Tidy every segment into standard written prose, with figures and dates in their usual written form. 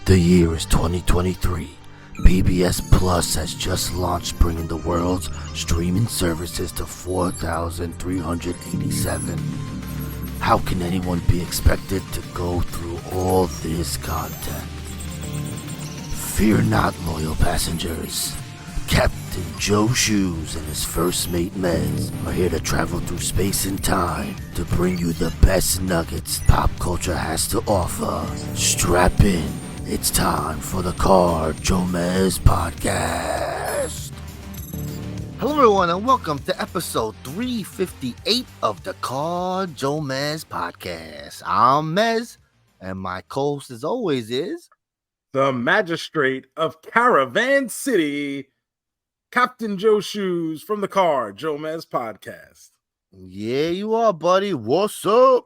The year is 2023. PBS Plus has just launched, bringing the world's streaming services to 4,387. How can anyone be expected to go through all this content? Fear not, loyal passengers. Captain Joe Shoes and his first mate Mez are here to travel through space and time to bring you the best nuggets pop culture has to offer. Strap in. It's time for the JoeMeZ podcast. Hello everyone and welcome to episode 358 of the JoeMeZ podcast. I'm Mez and my co-host as always is the magistrate of Caravan City, Captain Joe Shoes from the JoeMeZ podcast. Yeah, you are, buddy. What's up?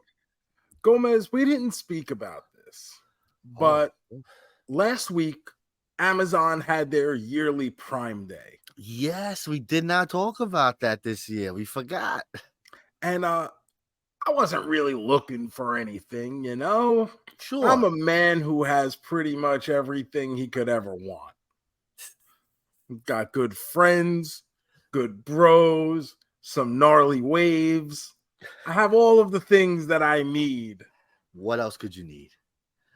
Gomez, we didn't speak about this, but last week, Amazon had their yearly Prime Day. Yes, we did not talk about that this year. We forgot. And I wasn't really looking for anything, you know? Sure. I'm a man who has pretty much everything he could ever want. Got good friends, good bros, some gnarly waves. I have all of the things that I need. What else could you need?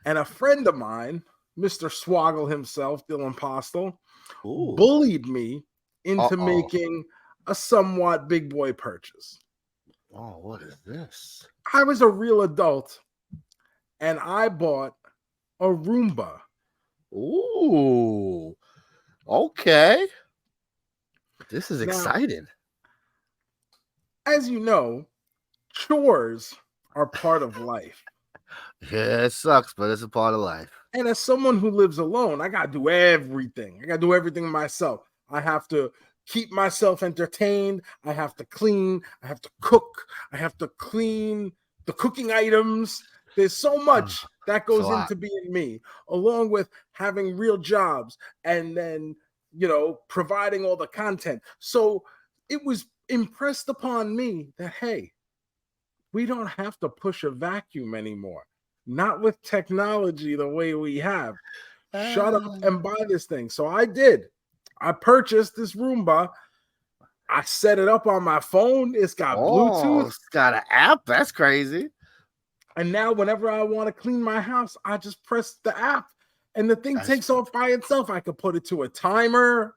And a friend of mine, Mr. Swoggle himself, Dylan Postel, bullied me into making a somewhat big boy purchase. Oh, what is this? I was a real adult, and I bought a Roomba. Ooh, okay. This is exciting. Now, as you know, chores are part of life. Yeah, it sucks, but it's a part of life. And as someone who lives alone, I got to do everything. I got to do everything myself. I have to keep myself entertained. I have to clean. I have to cook. I have to clean the cooking items. There's so much that goes into being me, along with having real jobs and then, you know, providing all the content. So it was impressed upon me that, hey, we don't have to push a vacuum anymore. Not with technology the way we have. Shut up and buy this thing. So I did. I purchased this Roomba. I set it up on my phone. It's got Bluetooth. It's got an app. That's crazy. And now whenever I want to clean my house, I just press the app and the thing takes off by itself. I could put it to a timer.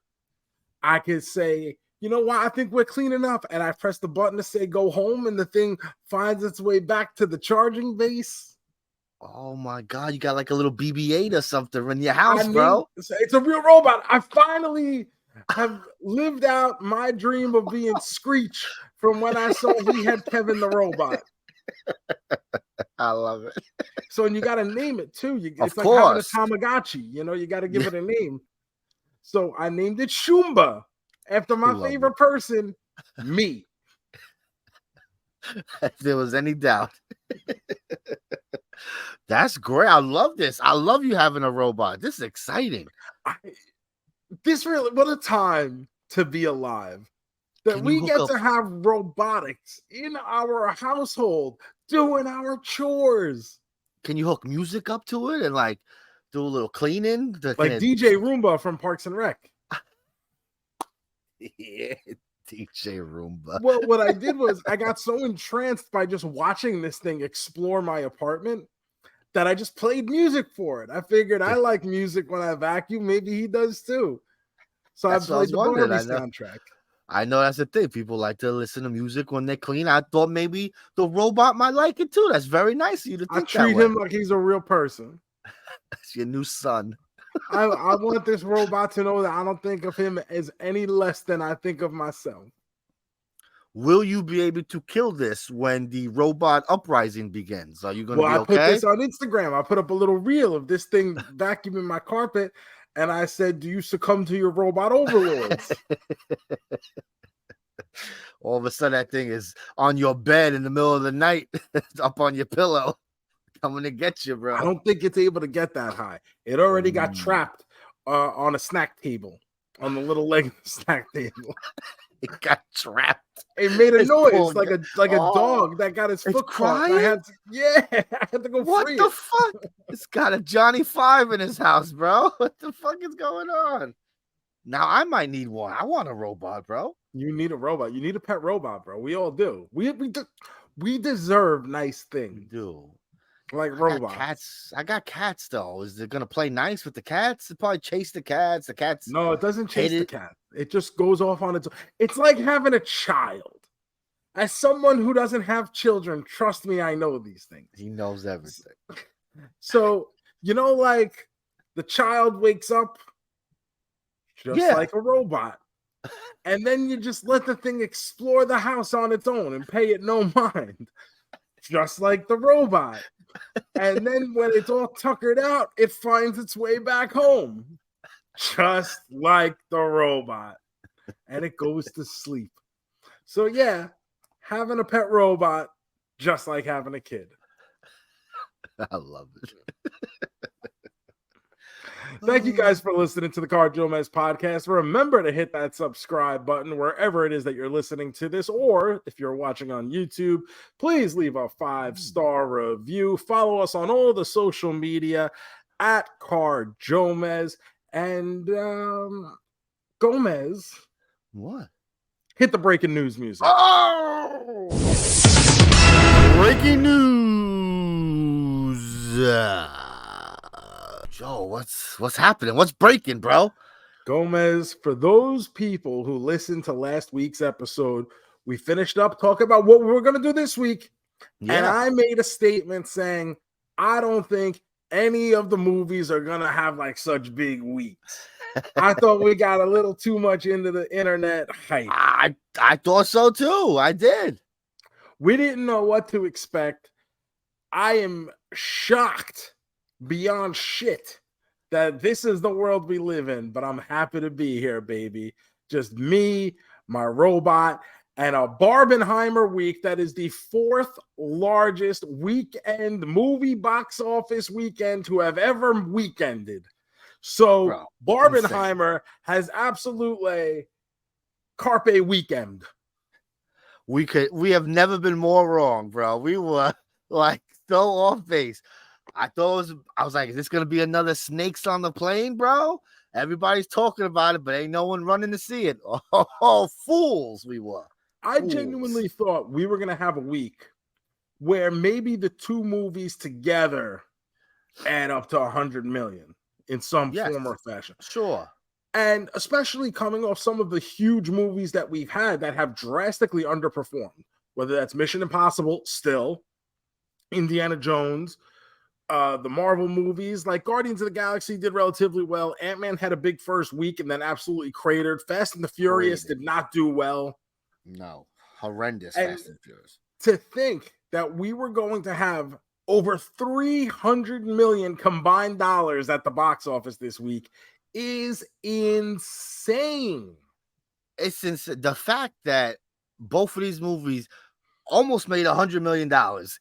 I could say, you know what? I think we're clean enough. And I press the button to say go home, and the thing finds its way back to the charging base. Oh my God, you got like a little BB-8 or something in your house, bro. It's a real robot. I finally have lived out my dream of being Screech from when I saw We Had Kevin the Robot. I love it. So, and you got to name it too. It's like having a Tamagotchi, you know, you got to give it a name. So I named it Shumba after my favorite person, me. If there was any doubt. That's great. I love this. I love you having a robot. This is exciting. What a time to be alive. That we get to have robotics in our household doing our chores. Can you hook music up to it and like do a little cleaning? Like DJ Roomba from Parks and Rec. Yeah, DJ Roomba. Well, what I did was I got so entranced by just watching this thing explore my apartment that I just played music for it. I figured I like music when I vacuum. Maybe he does too. So I played the Barbie soundtrack. I know that's the thing. People like to listen to music when they clean. I thought maybe the robot might like it too. That's very nice of you to think that way. I treat him like he's a real person. That's your new son. I want this robot to know that I don't think of him as any less than I think of myself. Will you be able to kill this when the robot uprising begins? Are you going to be okay? I put this on Instagram. I put up a little reel of this thing vacuuming my carpet, and I said, do you succumb to your robot overlords? All of a sudden, that thing is on your bed in the middle of the night, up on your pillow, coming to get you, bro. I don't think it's able to get that high. It already got trapped on a snack table. on the little leg of the snack table. It got trapped. It made a This noise poor like a dog that got his it's foot caught. And I crying? had to, I had to go What free the it. fuck? It's got a Johnny Five in his house, bro. What the fuck is going on? Now I might need one. I want a robot, bro. You need a robot. You need a pet robot, bro. We all do. We deserve nice We things do. like I got robots. cats. I got cats though. Is it gonna play nice with the cats? It probably chase the cats. The cats No, it doesn't chase hate the it. cat. It just goes off on its own. It's like having a child. As someone who doesn't have children, trust me, I know these things. He knows everything. So, like the child wakes up just Yeah. like a robot. And then you just let the thing explore the house on its own and pay it no mind. Just like the robot. And then when it's all tuckered out, it finds its way back home. Just like the robot. And it goes to sleep. So yeah, having a pet robot, just like having a kid. I love it. Thank you guys for listening to the Car JoeMeZ podcast. Remember to hit that subscribe button wherever it is that you're listening to this, or if you're watching on YouTube, please leave a 5-star review. Follow us on all the social media at Car JoeMeZ. And Gomez, What? hit the breaking news music. Oh! Breaking news. Joe, what's happening? What's breaking, bro? Gomez, for those people who listened to last week's episode, we finished up talking about what we were going to do this week. Yeah. And I made a statement saying, I don't think any of the movies are going to have like such big weeks. I thought we got a little too much into the internet hype. I thought so too. I did. We didn't know what to expect. I am shocked beyond shit that this is the world we live in, but I'm happy to be here, baby. Just me, my robot, and a Barbenheimer week that is the 4th largest weekend movie box office weekend to have ever weekended. So Bro, Barbenheimer has absolutely carpe weekend. We have never been more wrong, bro. We were like so off base. I was like, is this gonna be another Snakes on the Plane, bro? Everybody's talking about it, but ain't no one running to see it. Oh, fools we were. I genuinely thought we were gonna have a week where maybe the two movies together add up to 100 million in some form or fashion. Sure. And especially coming off some of the huge movies that we've had that have drastically underperformed, whether that's Mission Impossible, still, Indiana Jones, the Marvel movies, like Guardians of the Galaxy did relatively well. Ant-Man had a big first week and then absolutely cratered. Fast and the Furious did not do well. No, horrendous. And Fast and Furious. To think that we were going to have over 300 million combined dollars at the box office this week is insane. It's insane. The fact that both of these movies almost made $100 million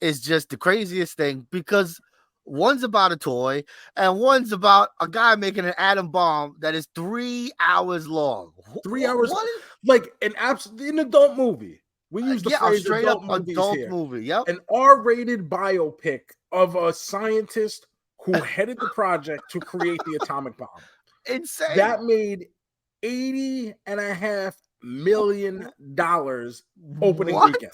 is just the craziest thing, because one's about a toy and one's about a guy making an atom bomb that is 3 hours long. 3 hours, like an adult movie. We use the phrase straight adult up adult movie. Yep, an R-rated biopic of a scientist who headed the project to create the atomic bomb. Insane. That made $80.5 million opening weekend.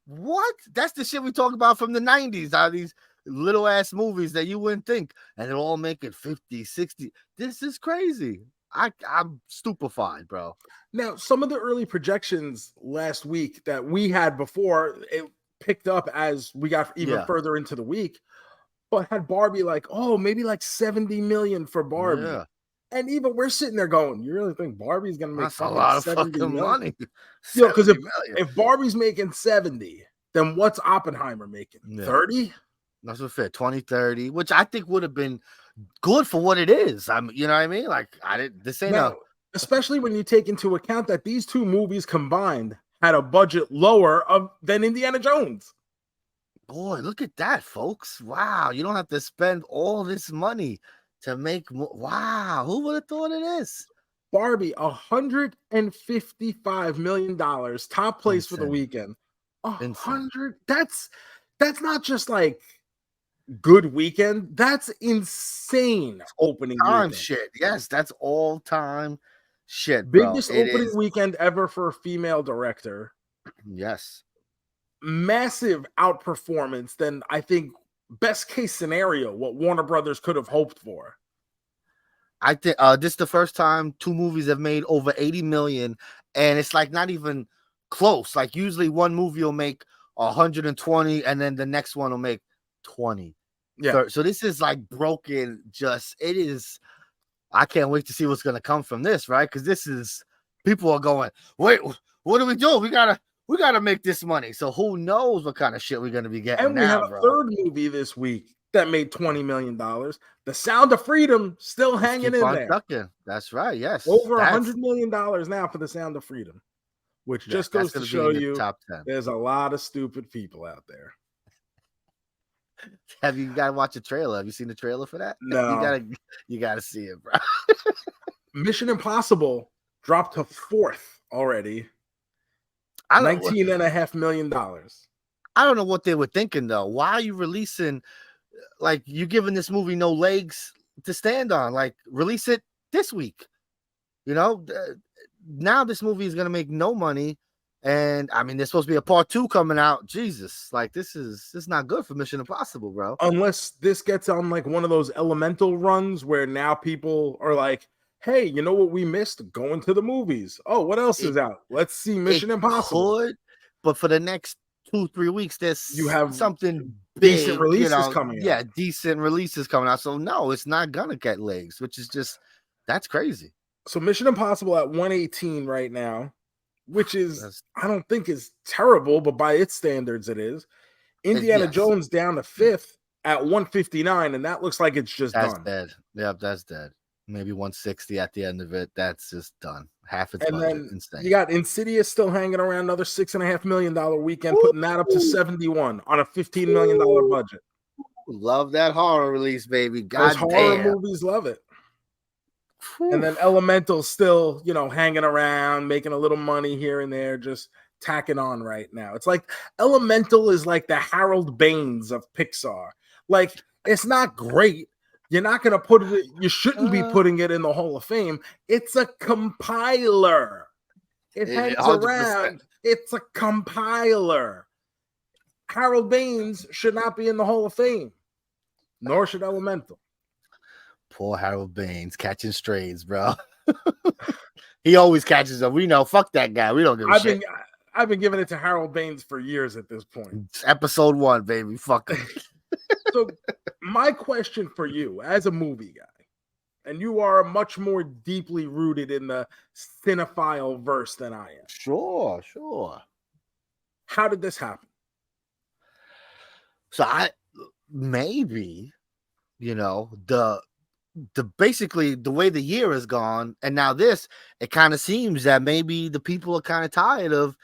What? That's the shit we talk about from the 90s. Are these little ass movies that you wouldn't think, and they're all making 50, 60. This is crazy. I'm stupefied, bro. Now, some of the early projections last week that we had before it picked up as we got even further into the week, but had Barbie like, maybe like 70 million for Barbie. Yeah. And even we're sitting there going, you really think Barbie's going to make a lot of fucking money? Because if Barbie's making 70, then what's Oppenheimer making? 30? That's what fit 20, 30, which I think would have been good for what it is. You know what I mean? Like, this ain't especially when you take into account that these two movies combined had a budget lower than Indiana Jones. Boy, look at that, folks. Wow. You don't have to spend all this money to make wow. Who would have thought of this? Barbie, $155 million, top place for the Insane. weekend. Insane. 100. That's not just like good weekend. That's insane opening Time weekend. shit. Yes, that's all time shit, bro. Biggest It opening is. weekend ever for a female director. Yes. Massive outperformance than I think best case scenario what Warner Brothers could have hoped for. I think this is the first time two movies have made over 80 million, and it's like not even close. Like usually one movie will make 120 and then the next one will make 20. Yeah. So this is like broken. Just it is. I can't wait to see what's gonna come from this, right? Because this is people are going, wait, what do we do? We gotta make this money. So who knows what kind of shit we're gonna be getting And we have now, a bro. third movie this week that made $20 million. The Sound of Freedom still Let's hanging keep in on there. ducking. That's right. Yes. Over That's $100 million now for The Sound of Freedom, which yes, just that's goes to gonna be show in the you top 10. there's a lot of stupid people out there. Have you gotta watch a trailer? Have you seen the trailer for that? No. You gotta see it, bro. Mission Impossible dropped to fourth already. I don't $19.5 million. I don't know what they were thinking though. Why are you releasing like you giving this movie no legs to stand on? Like release it this week. You know, now this movie is gonna make no money. And I mean, there's supposed to be a part 2 coming out. Jesus, like this is not good for Mission Impossible, bro. Unless this gets on like one of those elemental runs where now people are like, hey, you know what we missed? Going to the movies. Oh, what else It, is out? Let's see it Mission Impossible. could, but for the next 2-3 weeks, there's You have something decent big, releases coming out. yeah, decent releases coming out. So no, it's not gonna get legs, which is just that's crazy. So Mission Impossible at 118 right now, which is I don't think is terrible, but by its standards it is. Indiana Jones down to 5th at 159, and that looks like it's just done. Dead. Yep, that's dead. Maybe 160 at the end of it. That's just done. Half its and budget. then Insane. You got Insidious still hanging around, another $6.5 million weekend, putting that up to 71 on a $15 million budget. Love that horror release, baby. Those horror movies love it. And then Elemental still, hanging around, making a little money here and there, just tacking on right now. It's like Elemental is like the Harold Baines of Pixar. Like, it's not great. You're not going to put it, you shouldn't be putting it in the Hall of Fame. It's a compiler. It hangs 100%. Around. It's a compiler. Harold Baines should not be in the Hall of Fame, nor should Elemental. Poor Harold Baines catching strays, bro. He always catches them. We know. Fuck that guy. We don't give a shit. I've been giving it to Harold Baines for years at this point. It's episode 1, baby. Fuck him. So my question for you as a movie guy, and you are much more deeply rooted in the cinephile verse than I am. Sure. How did this happen? So maybe, the basically the way the year has gone, and now it kind of seems that maybe the people are kind of tired of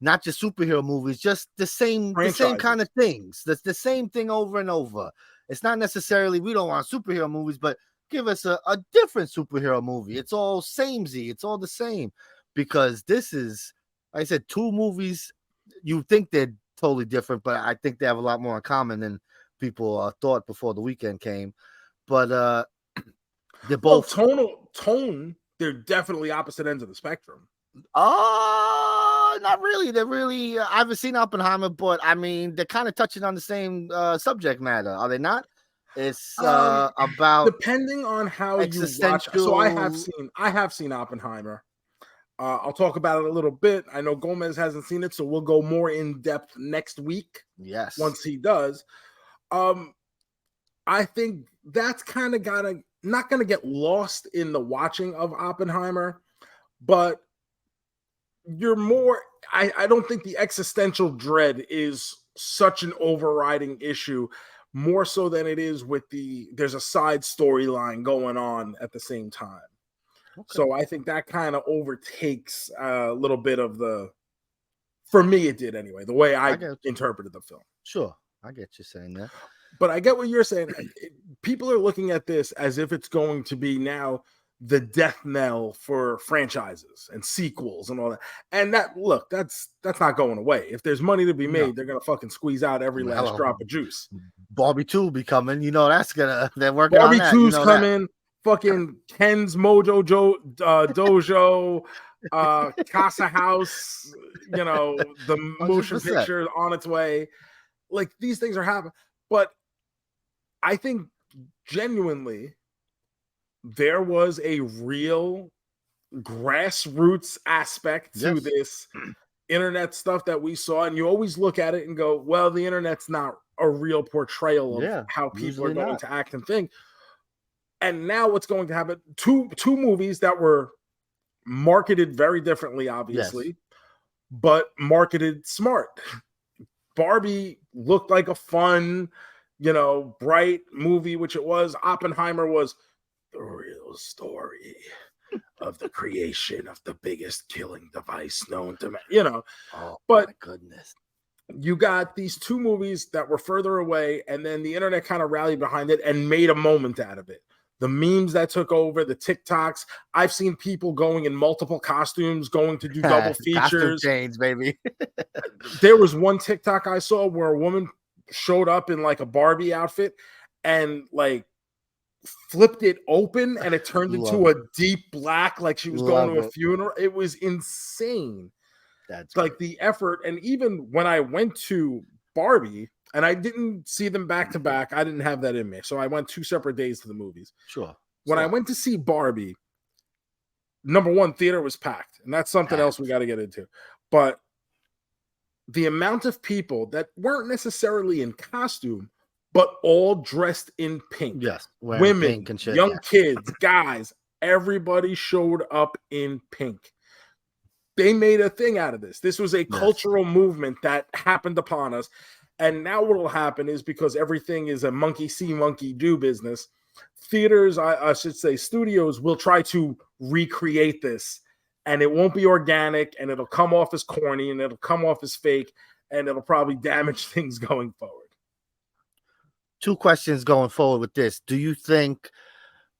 not just superhero movies, just the same kind of things. That's the same thing over and over. It's not necessarily we don't want superhero movies, but give us a different superhero movie. It's all samey. It's all the same because this is, like I said, 2 movies. You think they're totally different, but I think they have a lot more in common than people thought before the weekend came. But they're both tone. They're definitely opposite ends of the spectrum. Not really. They're really. I haven't seen Oppenheimer, but I mean, they're kind of touching on the same subject matter, are they not? It's about depending on how you watch. So I have seen Oppenheimer. I'll talk about it a little bit. I know JoeMeZ hasn't seen it, so we'll go more in depth next week. Yes, once he does. I think that's kind of not gonna get lost in the watching of Oppenheimer, but you're more. I don't think the existential dread is such an overriding issue, more so than it is with there's a side storyline going on at the same time. Okay. So I think that kind of overtakes a little bit of for me it did anyway, the way I interpreted the film. Sure, I get you saying that. But I get what you're saying. People are looking at this as if it's going to be now the death knell for franchises and sequels and all that. And that's not going away. If there's money to be made, they're gonna fucking squeeze out every last drop of juice. Barbie 2 will be coming. They're working Barbie on that. 2's coming. Fucking Ken's Mojo Dojo, Casa House, the motion 100%. picture on its way. Like, these things are happening. But I think genuinely there was a real grassroots aspect to this internet stuff that we saw. And you always look at it and go, well, the internet's not a real portrayal of how people are going to act and think. And now what's going to happen? Two movies that were marketed very differently, obviously, but marketed smart. Barbie looked like a fun, bright movie, which it was. Oppenheimer was the real story of the creation of the biggest killing device known to man, but my goodness. You got these two movies that were further away, and then the internet kind of rallied behind it and made a moment out of it. The memes that took over, the TikToks. I've seen people going in multiple costumes, going to do double features. Change, baby. There was one TikTok I saw where a woman showed up in like a Barbie outfit and like flipped it open, and it turned into a deep black, like she was going to a funeral. It was insane. That's like the effort. And even when I went to Barbie, and I didn't see them back to back, I didn't have that in me. So I went 2 separate days to the movies. Sure. When I went to see Barbie, number one, theater was packed. And that's something else we got to get into. But the amount of people that weren't necessarily in costume, but all dressed in pink. Yes. Women, pink and shit, young kids, guys, everybody showed up in pink. They made a thing out of this. This was a cultural movement that happened upon us. And now what will happen is, because everything is a monkey see, monkey do business, theaters, I should say studios, will try to recreate this. And it won't be organic, and it'll come off as corny, and it'll come off as fake, and it'll probably damage things going forward. 2 questions going forward with this. Do you think,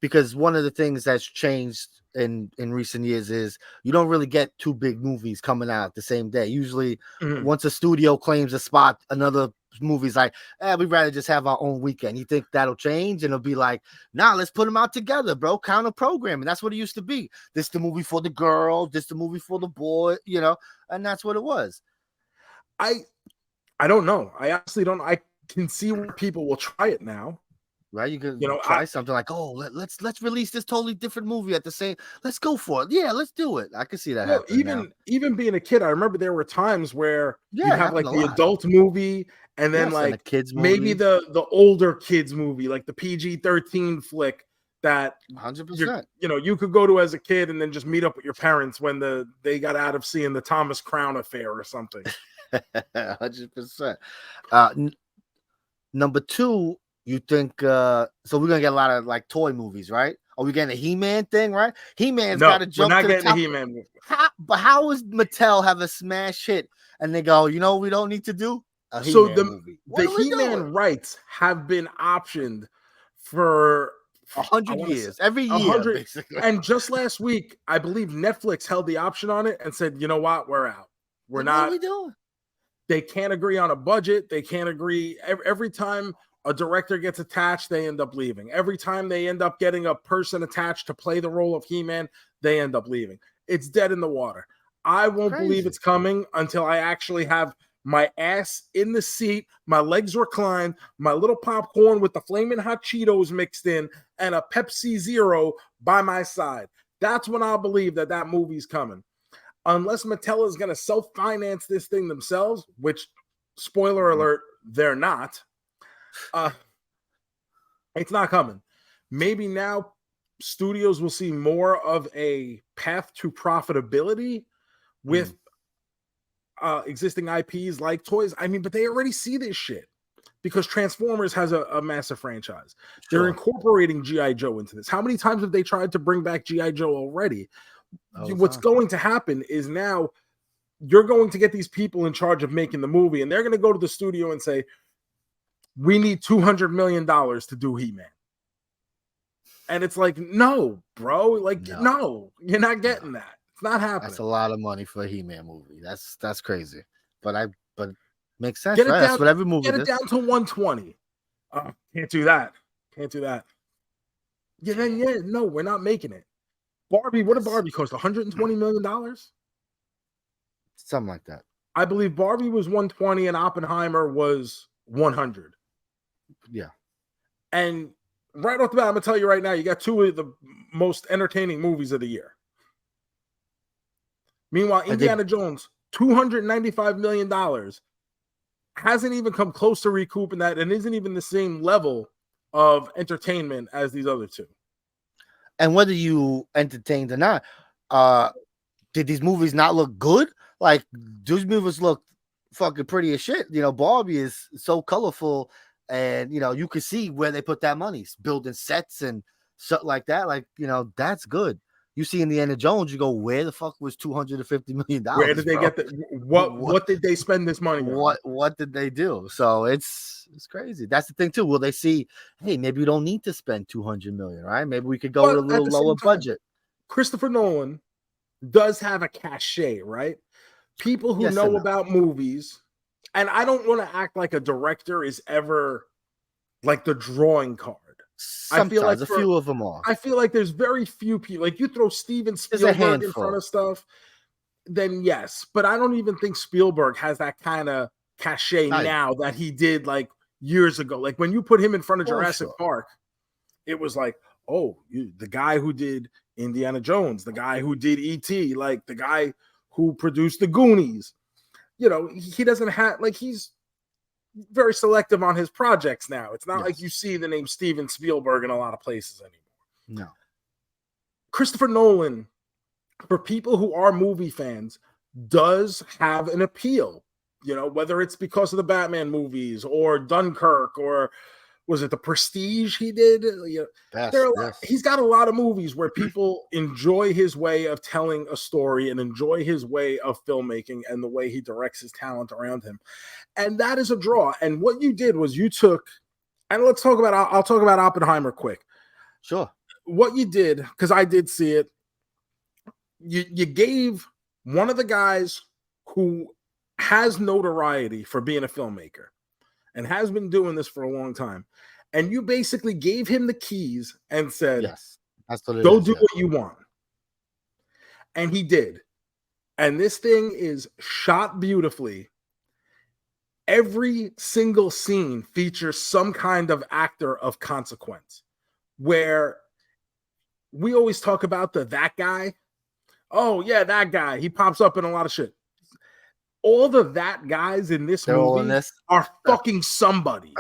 because one of the things that's changed in recent years is you don't really get 2 big movies coming out the same day. Usually once a studio claims a spot, another movie's like, we'd rather just have our own weekend. You think that'll change? And it'll be like, nah, let's put them out together, bro. Counter programming. That's what it used to be. This the movie for the girl, this the movie for the boy, and that's what it was. I don't know. I honestly don't. I can see where people will try it now. Right, you could try something like, let's release this totally different movie at the same. Let's go for it. Yeah, let's do it. I can see that happening. Even being a kid, I remember there were times where you have like the adult movie, and then like and kids movie. Maybe the older kids movie, like the PG-13 flick that 100%. You could go to as a kid, and then just meet up with your parents when they got out of seeing the Thomas Crown Affair or something. 100%. Number 2. You think so we're gonna get a lot of like toy movies, right? Are we getting a He-Man thing, right? He-Man's gotta jump. We're not to getting the top. a He-Man movie. But how is Mattel have a smash hit and they go, we don't need to do a He-Man movie? The He-Man rights have been optioned for 100 years, every year, basically. And just last week, I believe Netflix held the option on it and said, you know what, we're out. What are we doing? They can't agree on a budget. They can't agree. Every time a director gets attached, they end up leaving. Every time they end up getting a person attached to play the role of He-Man, they end up leaving. It's dead in the water. I won't believe it's coming until I actually have my ass in the seat, my legs reclined, my little popcorn with the flaming hot Cheetos mixed in, and a Pepsi Zero by my side. That's when I'll believe that movie's coming. Unless Mattel is going to self-finance this thing themselves, which, spoiler alert, they're not. It's not coming. Maybe now studios will see more of a path to profitability with existing IPs like toys. I mean, but they already see this shit because Transformers has a massive franchise. They're incorporating G.I. Joe into this. How many times have they tried to bring back G.I. Joe already? What's going to happen is now you're going to get these people in charge of making the movie, and they're going to go to the studio and say, we need $200 million to do He-Man. And it's like, no, bro, like, No. no, you're not getting that. It's not happening. That's a lot of money for a He-Man movie. That's crazy. But makes sense, Get it right? down. That's what every movie Get it does. down to 120. Can't do that. Can't do that. Yeah, then no, we're not making it. Barbie, what did Barbie cost? $120 million? Something like that. I believe Barbie was 120 and Oppenheimer was 100. Yeah. And right off the bat, I'm gonna tell you right now, you got two of the most entertaining movies of the year. Meanwhile, Indiana Jones, $295 million, hasn't even come close to recouping that and isn't even the same level of entertainment as these other two. And whether you entertained or not, did these movies not look good? Like, those movies look fucking pretty as shit. You know, Barbie is so colorful, and you know, you can see where they put that money, building sets and stuff like that. Like, you know, that's good. You see Indiana Jones, you go, where the fuck was $250 million? Where did they get the what did they spend this money on? What did they do? So it's crazy. That's the thing too. Will they see, hey, maybe we don't need to spend 200 million, right? Maybe we could go with a little lower budget. Christopher Nolan does have a cachet, right? People who know about movies, and I don't want to act like a director is ever like the drawing card. Sometimes, I feel like a few of them are. I feel like there's very few people. Like, you throw Steven Spielberg in front of stuff, then yes. But I don't even think Spielberg has that kind of cachet now that he did like years ago. Like, when you put him in front of Jurassic Park, it was like, oh, the guy who did Indiana Jones, the guy who did E.T., like the guy who produced the Goonies. You know, he doesn't have, like, he's very selective on his projects now. It's not like you see the name Steven Spielberg in a lot of places anymore. No. Christopher Nolan, for people who are movie fans, does have an appeal. You know, whether it's because of the Batman movies or Dunkirk, or was it The Prestige he did? You know, he's got a lot of movies where people enjoy his way of telling a story and enjoy his way of filmmaking and the way he directs his talent around him. And that is a draw. And what you did was you took, and I'll talk about Oppenheimer quick. Sure. What you did, because I did see it, you gave one of the guys who has notoriety for being a filmmaker and has been doing this for a long time, and you basically gave him the keys and said, yes, that's what go do what you want. And he did. And this thing is shot beautifully. Every single scene features some kind of actor of consequence, where we always talk about that guy. Oh yeah, that guy. He pops up in a lot of shit. All that guys in this movie are fucking somebody.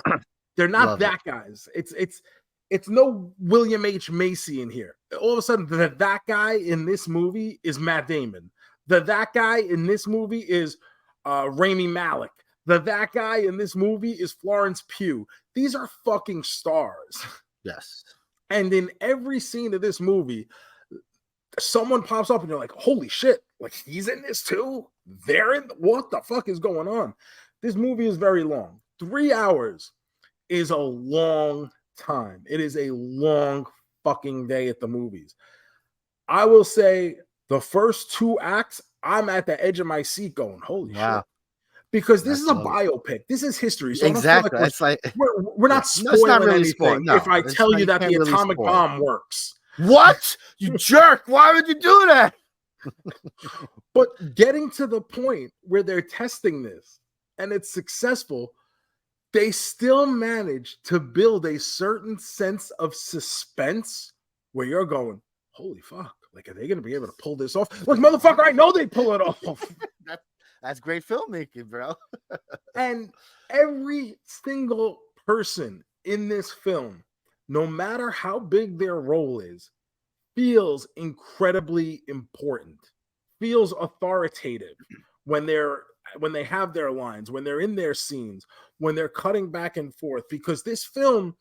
They're not guys. It's no William H. Macy in here. All of a sudden, that guy in this movie is Matt Damon. That guy in this movie is Rami Malek. That guy in this movie is Florence Pugh. These are fucking stars. Yes. And in every scene of this movie, someone pops up and you're like, holy shit, like, he's in this too? What the fuck is going on? This movie is very long. 3 hours is a long time. It is a long fucking day at the movies. I will say the first 2 acts, I'm at the edge of my seat going, holy shit. Because this is a biopic. This is history. So exactly. We're not spoiling anything if I tell you that the atomic bomb works. What? You jerk. Why would you do that? But getting to the point where they're testing this and it's successful, they still manage to build a certain sense of suspense where you're going, holy fuck. Like, are they going to be able to pull this off? Like, motherfucker, I know they pull it off. That's great filmmaking, bro. And every single person in this film, no matter how big their role is, feels incredibly important, feels authoritative when they have their lines, when they're in their scenes, when they're cutting back and forth, because this film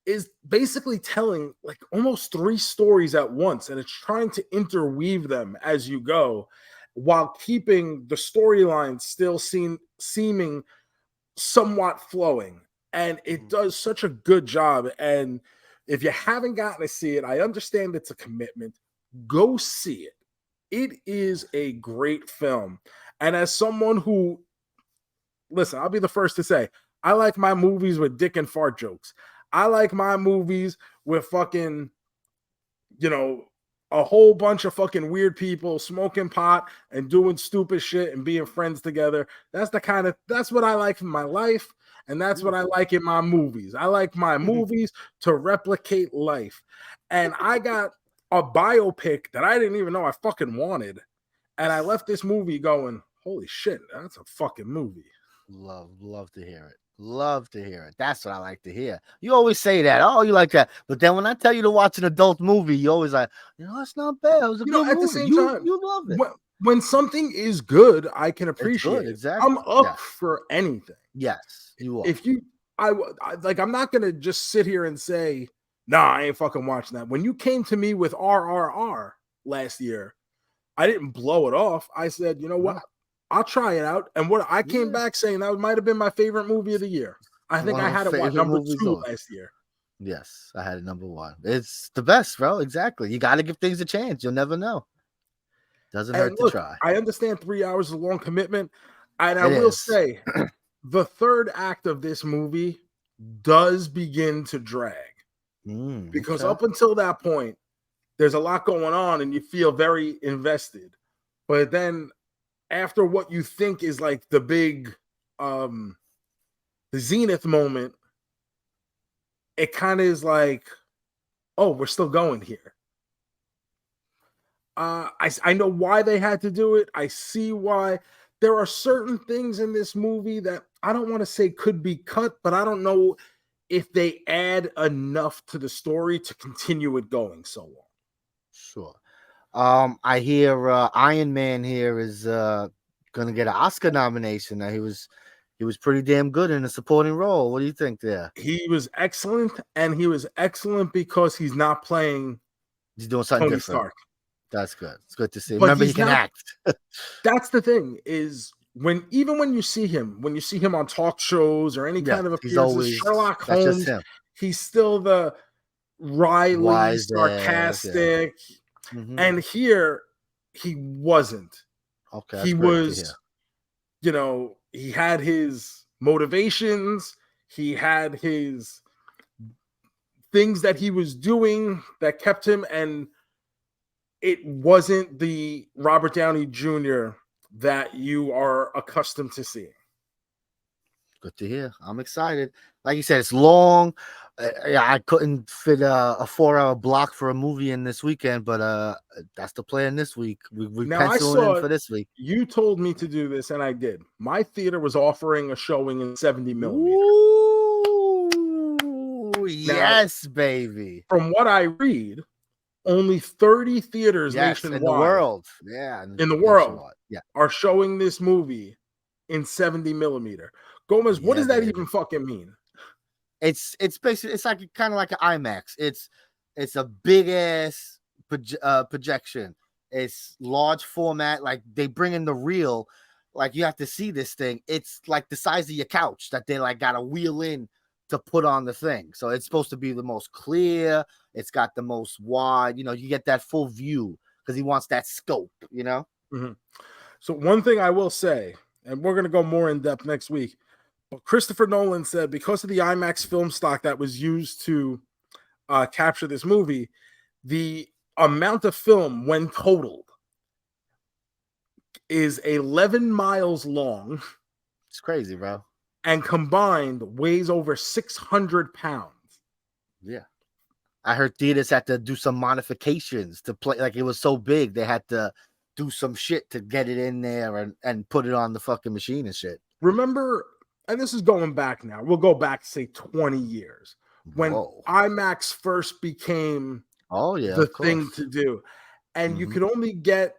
is basically telling like almost 3 stories at once, and it's trying to interweave them as you go, while keeping the storyline still seeming somewhat flowing. And it does such a good job. And If you haven't gotten to see it, I understand it's a commitment. Go see it. It is a great film. And as someone who, listen, I'll be the first to say, I like my movies with dick and fart jokes. I like my movies with fucking, you know, a whole bunch of fucking weird people smoking pot and doing stupid shit and being friends together. That's what I like in my life. And that's what I like in my movies. I like my movies to replicate life. And I got a biopic that I didn't even know I fucking wanted. And I left this movie going, holy shit, that's a fucking movie. Love to hear it. Love to hear it. That's what I like to hear. You always say that. Oh, you like that. But then when I tell you to watch an adult movie, you always like, that's not bad. It was a good movie. At the same time, you love it. When something is good, I can appreciate it. Exactly. I'm up for anything. Yes, you are. If you, I like, I'm not gonna just sit here and say, nah, I ain't fucking watching that. When you came to me with RRR last year, I didn't blow it off. I said, you know what? I'll try it out. And what I came back saying that might have been my favorite movie of the year. I think I had it number 2 last year. Yes, I had it number 1. It's the best, bro. Exactly. You got to give things a chance. You'll never know. Doesn't hurt to try. I understand 3 hours is a long commitment. And I will say, the third act of this movie does begin to drag. Because up until that point, there's a lot going on and you feel very invested. But then after what you think is like the big the zenith moment, it kind of is like, oh, we're still going here. I know why they had to do it. I see why. There are certain things in this movie that I don't want to say could be cut, but I don't know if they add enough to the story to continue it going so long. Sure. I hear Iron Man here is gonna get an Oscar nomination. Now he was pretty damn good in a supporting role. What do you think there? He was excellent, and he was excellent because he's not playing. He's doing something Tony different. Stark. That's good. It's good to see. But Remember, he can act. That's the thing is when you see him on talk shows or any kind of appearances, Sherlock Holmes, he's still the wily, wise, sarcastic. And here he wasn't. Okay. He was, he had his motivations, he had his things that he was doing that kept him, and it wasn't the Robert Downey Jr. that you are accustomed to seeing. Good to hear. I'm excited. Like you said, it's long. I couldn't fit a 4-hour block for a movie in this weekend, but that's the plan this week. We penciled in for this week. You told me to do this, and I did. My theater was offering a showing in 70 millimeter. Ooh, yes, baby. From what I read, only 30 theaters nationwide in the world. In the world are showing this movie in 70 millimeter. Gomez, what does that even fucking mean? It's basically, it's like kind of like an IMAX. It's a big ass projection. It's large format. Like they bring in the reel. Like you have to see this thing. It's like the size of your couch that they like got to wheel in to put on the thing. So it's supposed to be the most clear. It's got the most wide. You get that full view because he wants that scope. So one thing I will say, and we're gonna go more in depth next week. But Christopher Nolan said because of the IMAX film stock that was used to capture this movie, the amount of film when totaled is 11 miles long. It's crazy, bro. And combined weighs over 600 pounds. Yeah. I heard theaters had to do some modifications to play. Like it was so big, they had to do some shit to get it in there and put it on the fucking machine and shit. Remember, and this is going back now, we'll go back, say, 20 years, when IMAX first became the thing to do. And you could only get,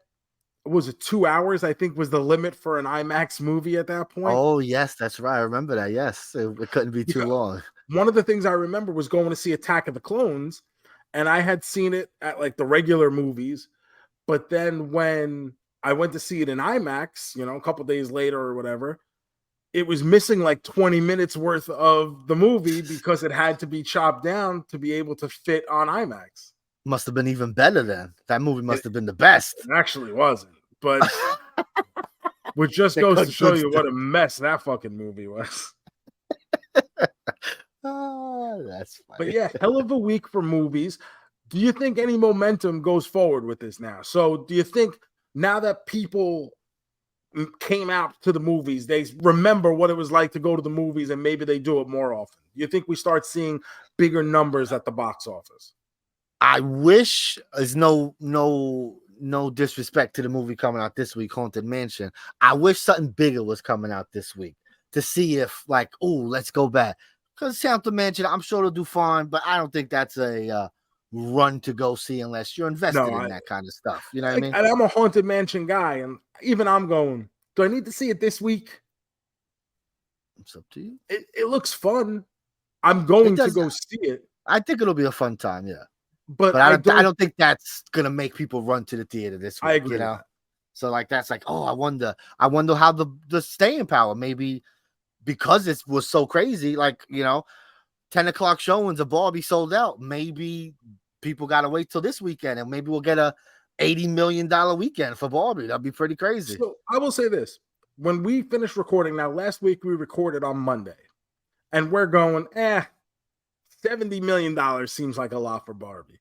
was it 2 hours, I think was the limit for an IMAX movie at that point? Oh, yes, that's right. I remember that. Yes, it couldn't be too long. One of the things I remember was going to see Attack of the Clones, and I had seen it at like the regular movies. But then when I went to see it in IMAX, a couple days later or whatever, it was missing like 20 minutes worth of the movie because it had to be chopped down to be able to fit on IMAX. Must have been even better then. That movie must It- have been the best. It actually wasn't, but which just The goes good- to show good you stuff. what a mess that fucking movie was. Oh, that's funny. But yeah, hell of a week for movies. Do you think any momentum goes forward with this now? So do you think now that people came out to the movies, they remember what it was like to go to the movies and maybe they do it more often? Do you think we start seeing bigger numbers at the box office? I wish there's no disrespect to the movie coming out this week, Haunted Mansion. I wish something bigger was coming out this week to see if like, oh, let's go back. Because Haunted Mansion, I'm sure they'll do fine, but I don't think that's a run to go see unless you're invested in that kind of stuff. You know what I mean? And I'm a Haunted Mansion guy, and even I'm going, do I need to see it this week? It's up to you. It looks fun. I'm going to go see it. I think it'll be a fun time, yeah. But I don't think that's gonna make people run to the theater this week. I agree. You know? So like that's like, oh, I wonder how the staying power, maybe because it was so crazy, like 10 o'clock showings of Barbie sold out. Maybe people gotta wait till this weekend, and maybe we'll get a $80 million weekend for Barbie. That'd be pretty crazy. So I will say this: when we finished recording, now last week we recorded on Monday, and we're going, $70 million seems like a lot for Barbie.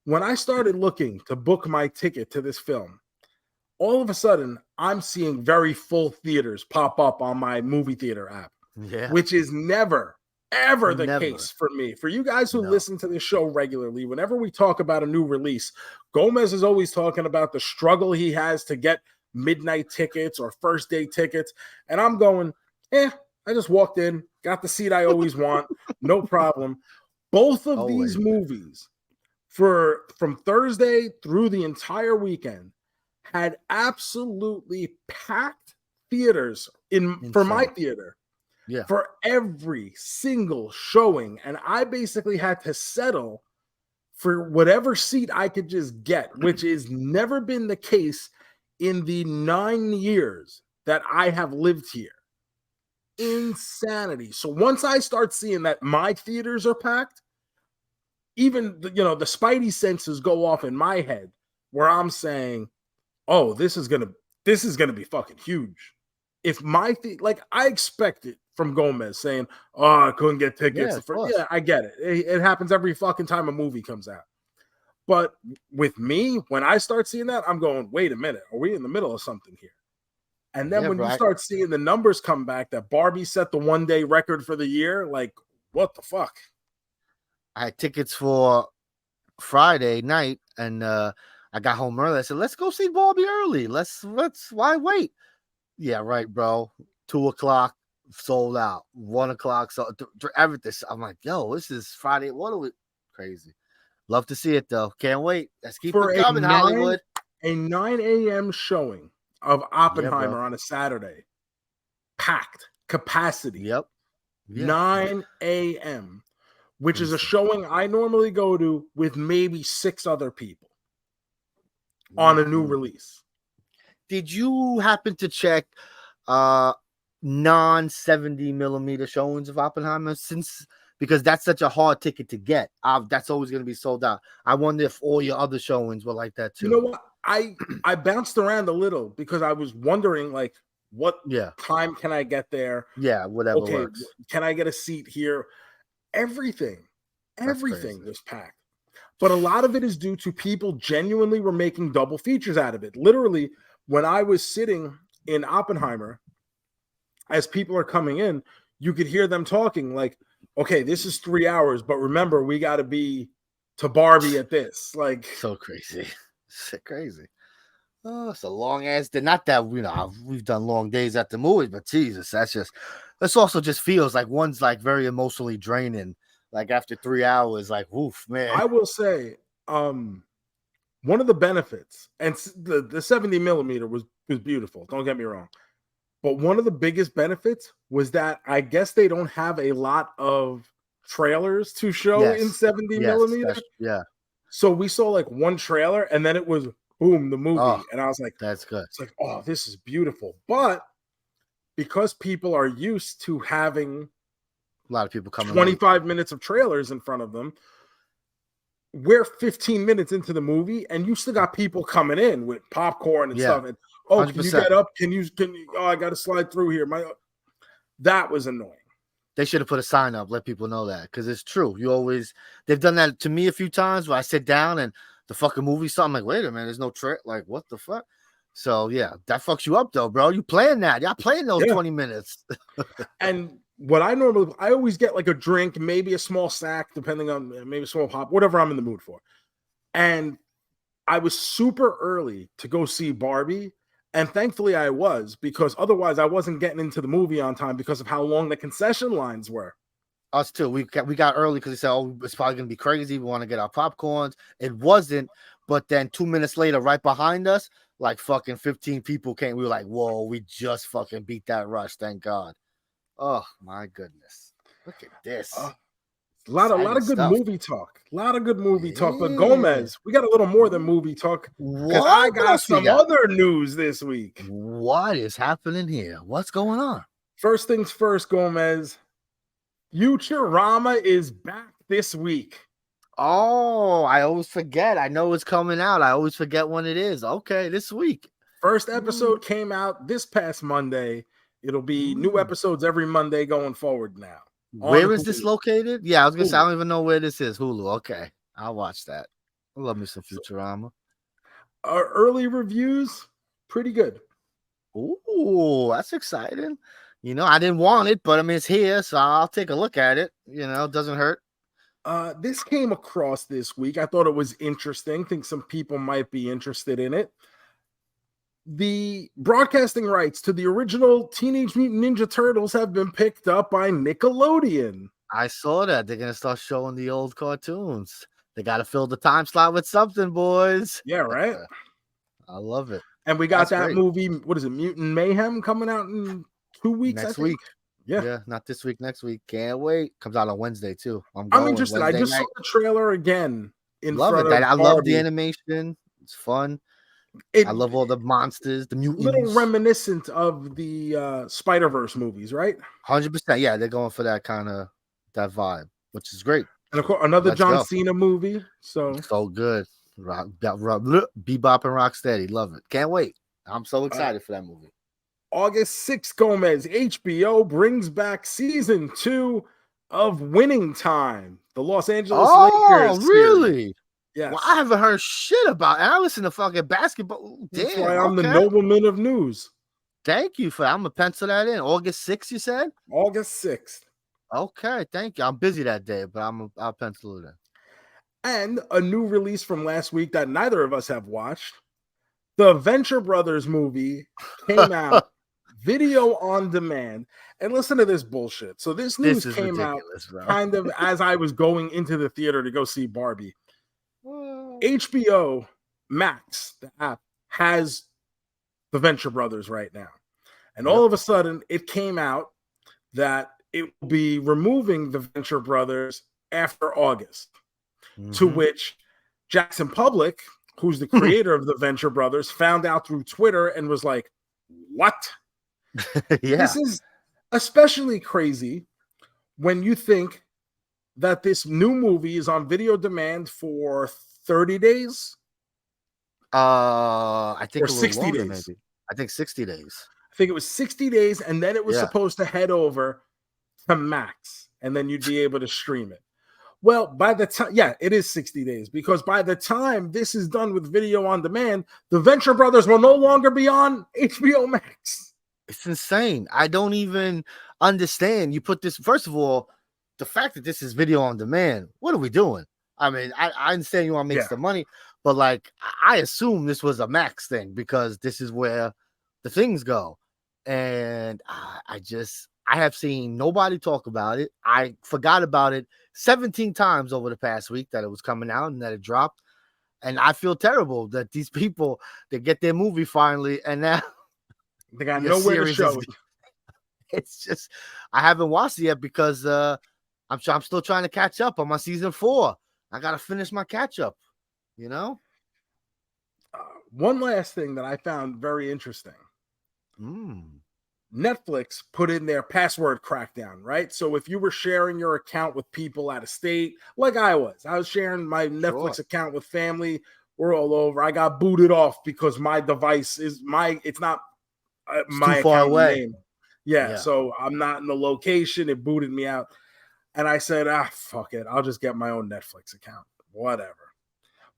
When I started looking to book my ticket to this film, all of a sudden I'm seeing very full theaters pop up on my movie theater app, which is never, ever the case for me. For you guys who listen to this show regularly, whenever we talk about a new release, JoeMeZ is always talking about the struggle he has to get midnight tickets or first day tickets. And I'm going, I just walked in, got the seat I always want, no problem. Both of these movies from Thursday through the entire weekend had absolutely packed theaters for my theater for every single showing. And I basically had to settle for whatever seat I could just get, which has never been the case in the 9 years that I have lived here. Insanity. So once I start seeing that my theaters are packed, even the spidey senses go off in my head where I'm saying, oh, this is gonna be fucking huge. If my I expect it from JoeMeZ saying, oh, I couldn't get tickets. Yeah, I get it. It happens every fucking time a movie comes out. But with me, when I start seeing that, I'm going, wait a minute, are we in the middle of something here? And then when you start seeing the numbers come back that Barbie set the one-day record for the year, like, what the fuck? I had tickets for Friday night, and I got home early. I said, let's go see Barbie early. Let's why wait? Yeah, right, bro. 2 o'clock sold out. 1 o'clock, so everything. I'm like, yo, this is Friday. What are we crazy? Love to see it though. Can't wait. Let's keep it coming, Hollywood. A 9 a.m. showing of Oppenheimer on a Saturday. Packed capacity. Yep. 9 a.m., which is a showing I normally go to with maybe 6 other people on a new release. Did you happen to check non-70 millimeter showings of Oppenheimer because that's such a hard ticket to get? That's always going to be sold out. I wonder if all your other showings were like that too. You know what? I bounced around a little because I was wondering, like, what time can I get there? Yeah, whatever works. Can I get a seat here? Everything was packed. But a lot of it is due to people genuinely were making double features out of it. Literally, when I was sitting in Oppenheimer, as people are coming in, you could hear them talking like, okay, this is 3 hours, but remember, we got to be to Barbie at this. Like, so crazy. So crazy. Oh, it's a long ass day. Not that we've done long days at the movies, but Jesus, this also just feels like one's like very emotionally draining. Like after 3 hours, like, oof, man. I will say, one of the benefits, and the 70 millimeter was beautiful. Don't get me wrong. But one of the biggest benefits was that I guess they don't have a lot of trailers to show in 70 millimeter. Yeah. So we saw like one trailer and then it was boom, the movie. And I was like, that's good. It's like, oh, this is beautiful. But because people are used to having A lot of people coming 25 minutes of trailers in front of them. We're 15 minutes into the movie, and you still got people coming in with popcorn and stuff. And can you 100%. get up? Can you? Oh, I got to slide through here. That was annoying. They should have put a sign up, let people know that, because it's true. They've done that to me a few times where I sit down and the fucking movie starts. I'm like, wait a minute, there's no trick. Like, what the fuck? So yeah, that fucks you up though, bro. You playing that? Y'all playing those 20 minutes. And what I always get like a drink, maybe a small snack, depending on maybe a small pop, whatever I'm in the mood for. And I was super early to go see Barbie. And thankfully I was, because otherwise I wasn't getting into the movie on time because of how long the concession lines were. Us too. We got early because they said, oh, it's probably going to be crazy. We want to get our popcorns. It wasn't. But then 2 minutes later, right behind us, like fucking 15 people came. We were like, whoa, we just fucking beat that rush. Thank God. Oh, my goodness. Look at this. A lot of good stuff. movie talk. A lot of good movie talk. But JoeMeZ, we got a little more than movie talk, because I got some other news this week. What is happening here? What's going on? First things first, JoeMeZ. Futurama is back this week. Oh, I always forget. I know it's coming out. I always forget when it is. Okay, this week. First episode came out this past Monday. It'll be new episodes every Monday going forward now. Where is this located? Yeah, I was gonna say I don't even know where this is. Hulu. Okay, I'll watch that. I love me some Futurama. Our early reviews, pretty good. Ooh, that's exciting. You know, I didn't want it, but I mean it's here, so I'll take a look at it. You know, it doesn't hurt. This came across this week. I thought it was interesting. Think some people might be interested in it. The broadcasting rights to the original Teenage Mutant Ninja Turtles have been picked up by Nickelodeon. I saw that. They're going to start showing the old cartoons. They got to fill the time slot with something, boys. Yeah, right? I love it. And we got that movie, what is it, Mutant Mayhem, coming out in 2 weeks? Next week. Yeah, not this week, next week. Can't wait. Comes out on Wednesday, too. I'm interested. I just saw the trailer again. Love it. I love the animation. It's fun. I love all the monsters, the mutants. Little reminiscent of the Spider-Verse movies, right? 100%. Yeah, they're going for that kind of that vibe, which is great. And of course, another John Cena movie. So good. Bebop and Rocksteady. Love it. Can't wait. I'm so excited for that movie. August 6th, JoeMeZ, HBO brings back season 2 of Winning Time, the Los Angeles Lakers. Oh, really? Yes. Well, I haven't heard shit about it. I listen to fucking basketball. That's why I'm the nobleman of news. Thank you for that. I'm going to pencil that in. August 6th, you said? August 6th. Okay, thank you. I'm busy that day, but I'll pencil it in. And a new release from last week that neither of us have watched. The Venture Brothers movie came out, video on demand. And listen to this bullshit. So this news came out kind of as I was going into the theater to go see Barbie. HBO Max, the app, has the Venture Brothers right now. And all of a sudden, it came out that it will be removing the Venture Brothers after August. To which Jackson Public, who's the creator of the Venture Brothers, found out through Twitter and was like, what? This is especially crazy when you think that this new movie is on video demand for 30 days. I think or 60 longer, days. maybe. I think 60 days. I think it was 60 days, and then it was supposed to head over to Max, and then you'd be able to stream it. Well, by the time, it is 60 days, because by the time this is done with video on demand, the Venture Brothers will no longer be on HBO Max. It's insane. I don't even understand. You put this, first of all, the fact that this is video on demand, what are we doing? I mean, I understand you want to make some money, but like, I assume this was a Max thing because this is where the things go. And I have seen nobody talk about it. I forgot about it 17 times over the past week that it was coming out and that it dropped. And I feel terrible that these people, they get their movie finally, and now they got nowhere to show it. It's just, I haven't watched it yet because I'm still trying to catch up on my season 4. I got to finish my catch up, you know? One last thing that I found very interesting. Netflix put in their password crackdown, right? So if you were sharing your account with people out of state, like I was sharing my Netflix account with family. We're all over. I got booted off because my device it's not It's too my far account away. name. Yeah, so I'm not in the location. It booted me out. And I said, fuck it. I'll just get my own Netflix account. Whatever.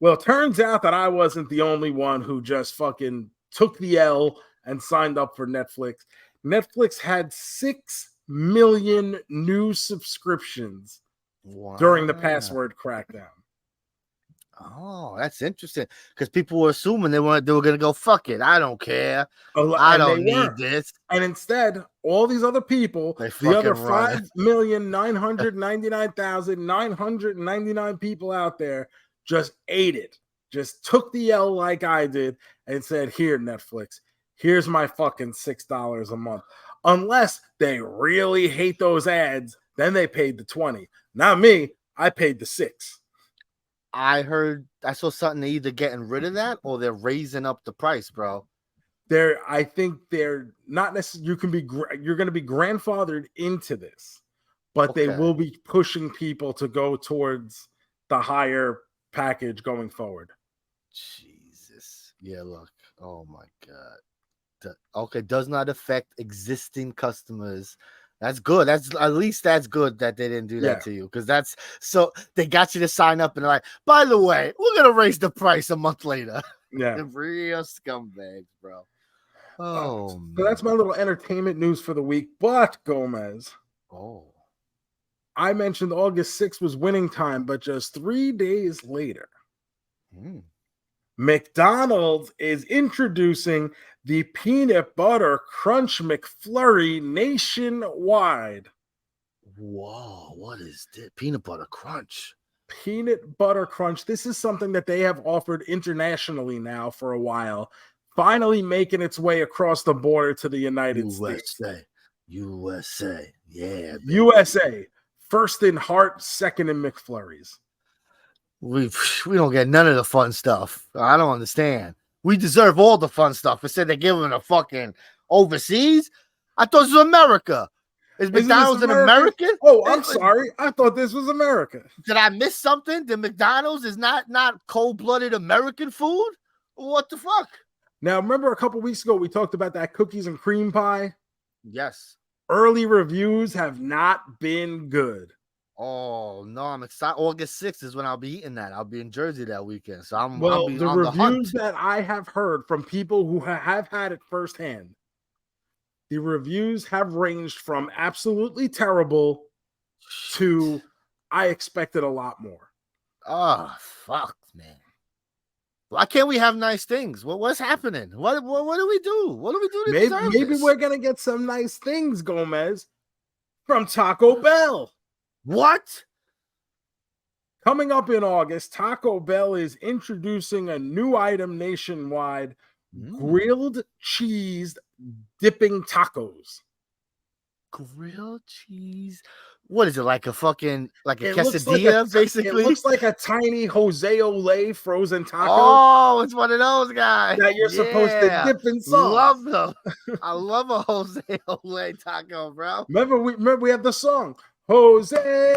Well, it turns out that I wasn't the only one who just fucking took the L and signed up for Netflix. Netflix had 6 million new subscriptions during the password crackdown. Oh, that's interesting. Because people were assuming they were gonna go, fuck it. I don't care. I don't need this. And instead, all these other people, the other 5,999,999 people out there just ate it. Just took the L like I did and said, here, Netflix, here's my fucking $6 a month. Unless they really hate those ads, then they paid the 20. Not me. I paid the 6. I saw something they're either getting rid of that or they're raising up the price, bro. I think they're not necessarily, you're going to be grandfathered into this, but they will be pushing people to go towards the higher package going forward. Jesus. Yeah, look. Oh my God. Does not affect existing customers. That's good. At least that's good that they didn't do that to you, because that's so they got you to sign up and they're like, by the way, we're gonna raise the price a month later. Yeah, the real scumbags, bro. Oh, so that's my little entertainment news for the week. But JoeMeZ, I mentioned August 6th was winning time, but just 3 days later, McDonald's is introducing the Peanut Butter Crunch McFlurry nationwide. Whoa, what is this? Peanut Butter Crunch? Peanut Butter Crunch. This is something that they have offered internationally now for a while, finally making its way across the border to the United States. USA. Yeah. Baby. USA. First in Heart, second in McFlurries. We don't get none of the fun stuff. I don't understand. We deserve all the fun stuff. Instead, they're giving a fucking overseas. I thought this was America. Is McDonald's an American? Oh, I'm sorry. I thought this was America. Did I miss something? The McDonald's is not cold-blooded American food? What the fuck? Now, remember a couple weeks ago we talked about that cookies and cream pie? Yes. Early reviews have not been good. Oh, no, I'm excited. August 6th is when I'll be eating that. I'll be in Jersey that weekend. So the reviews that I have heard from people who have had it firsthand, the reviews have ranged from absolutely terrible to I expected a lot more. Oh, fuck, man. Why can't we have nice things? What's happening? What do we do? What do we do to deserve maybe this? We're going to get some nice things, JoeMeZ, from Taco Bell. What? Coming up in August, Taco Bell is introducing a new item nationwide, grilled cheese dipping tacos. Grilled cheese? What is it, like a fucking, like a quesadilla, basically? It looks like a tiny Jose Olay frozen taco. Oh, it's one of those guys. That you're supposed to dip in sauce. Love them. I love a Jose Olay taco, bro. Remember we have the song. Jose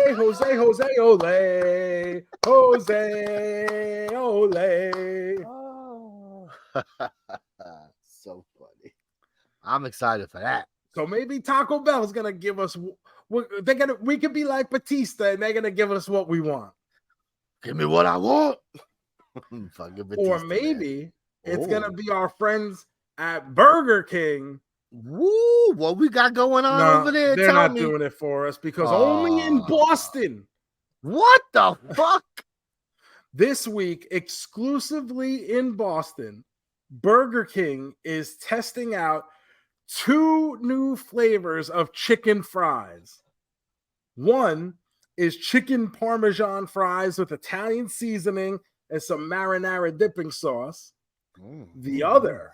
Olay, Jose Olay. Oh. So funny. I'm excited for that. So maybe Taco Bell is gonna give us. We could be like Batista, and they're gonna give us what we want. Give me what I want. Or maybe it's gonna be our friends at Burger King. Woo! What we got going on over there? They're not doing it for us because only in Boston. What the fuck? This week, exclusively in Boston, Burger King is testing out 2 new flavors of chicken fries. One is chicken Parmesan fries with Italian seasoning and some marinara dipping sauce. The other,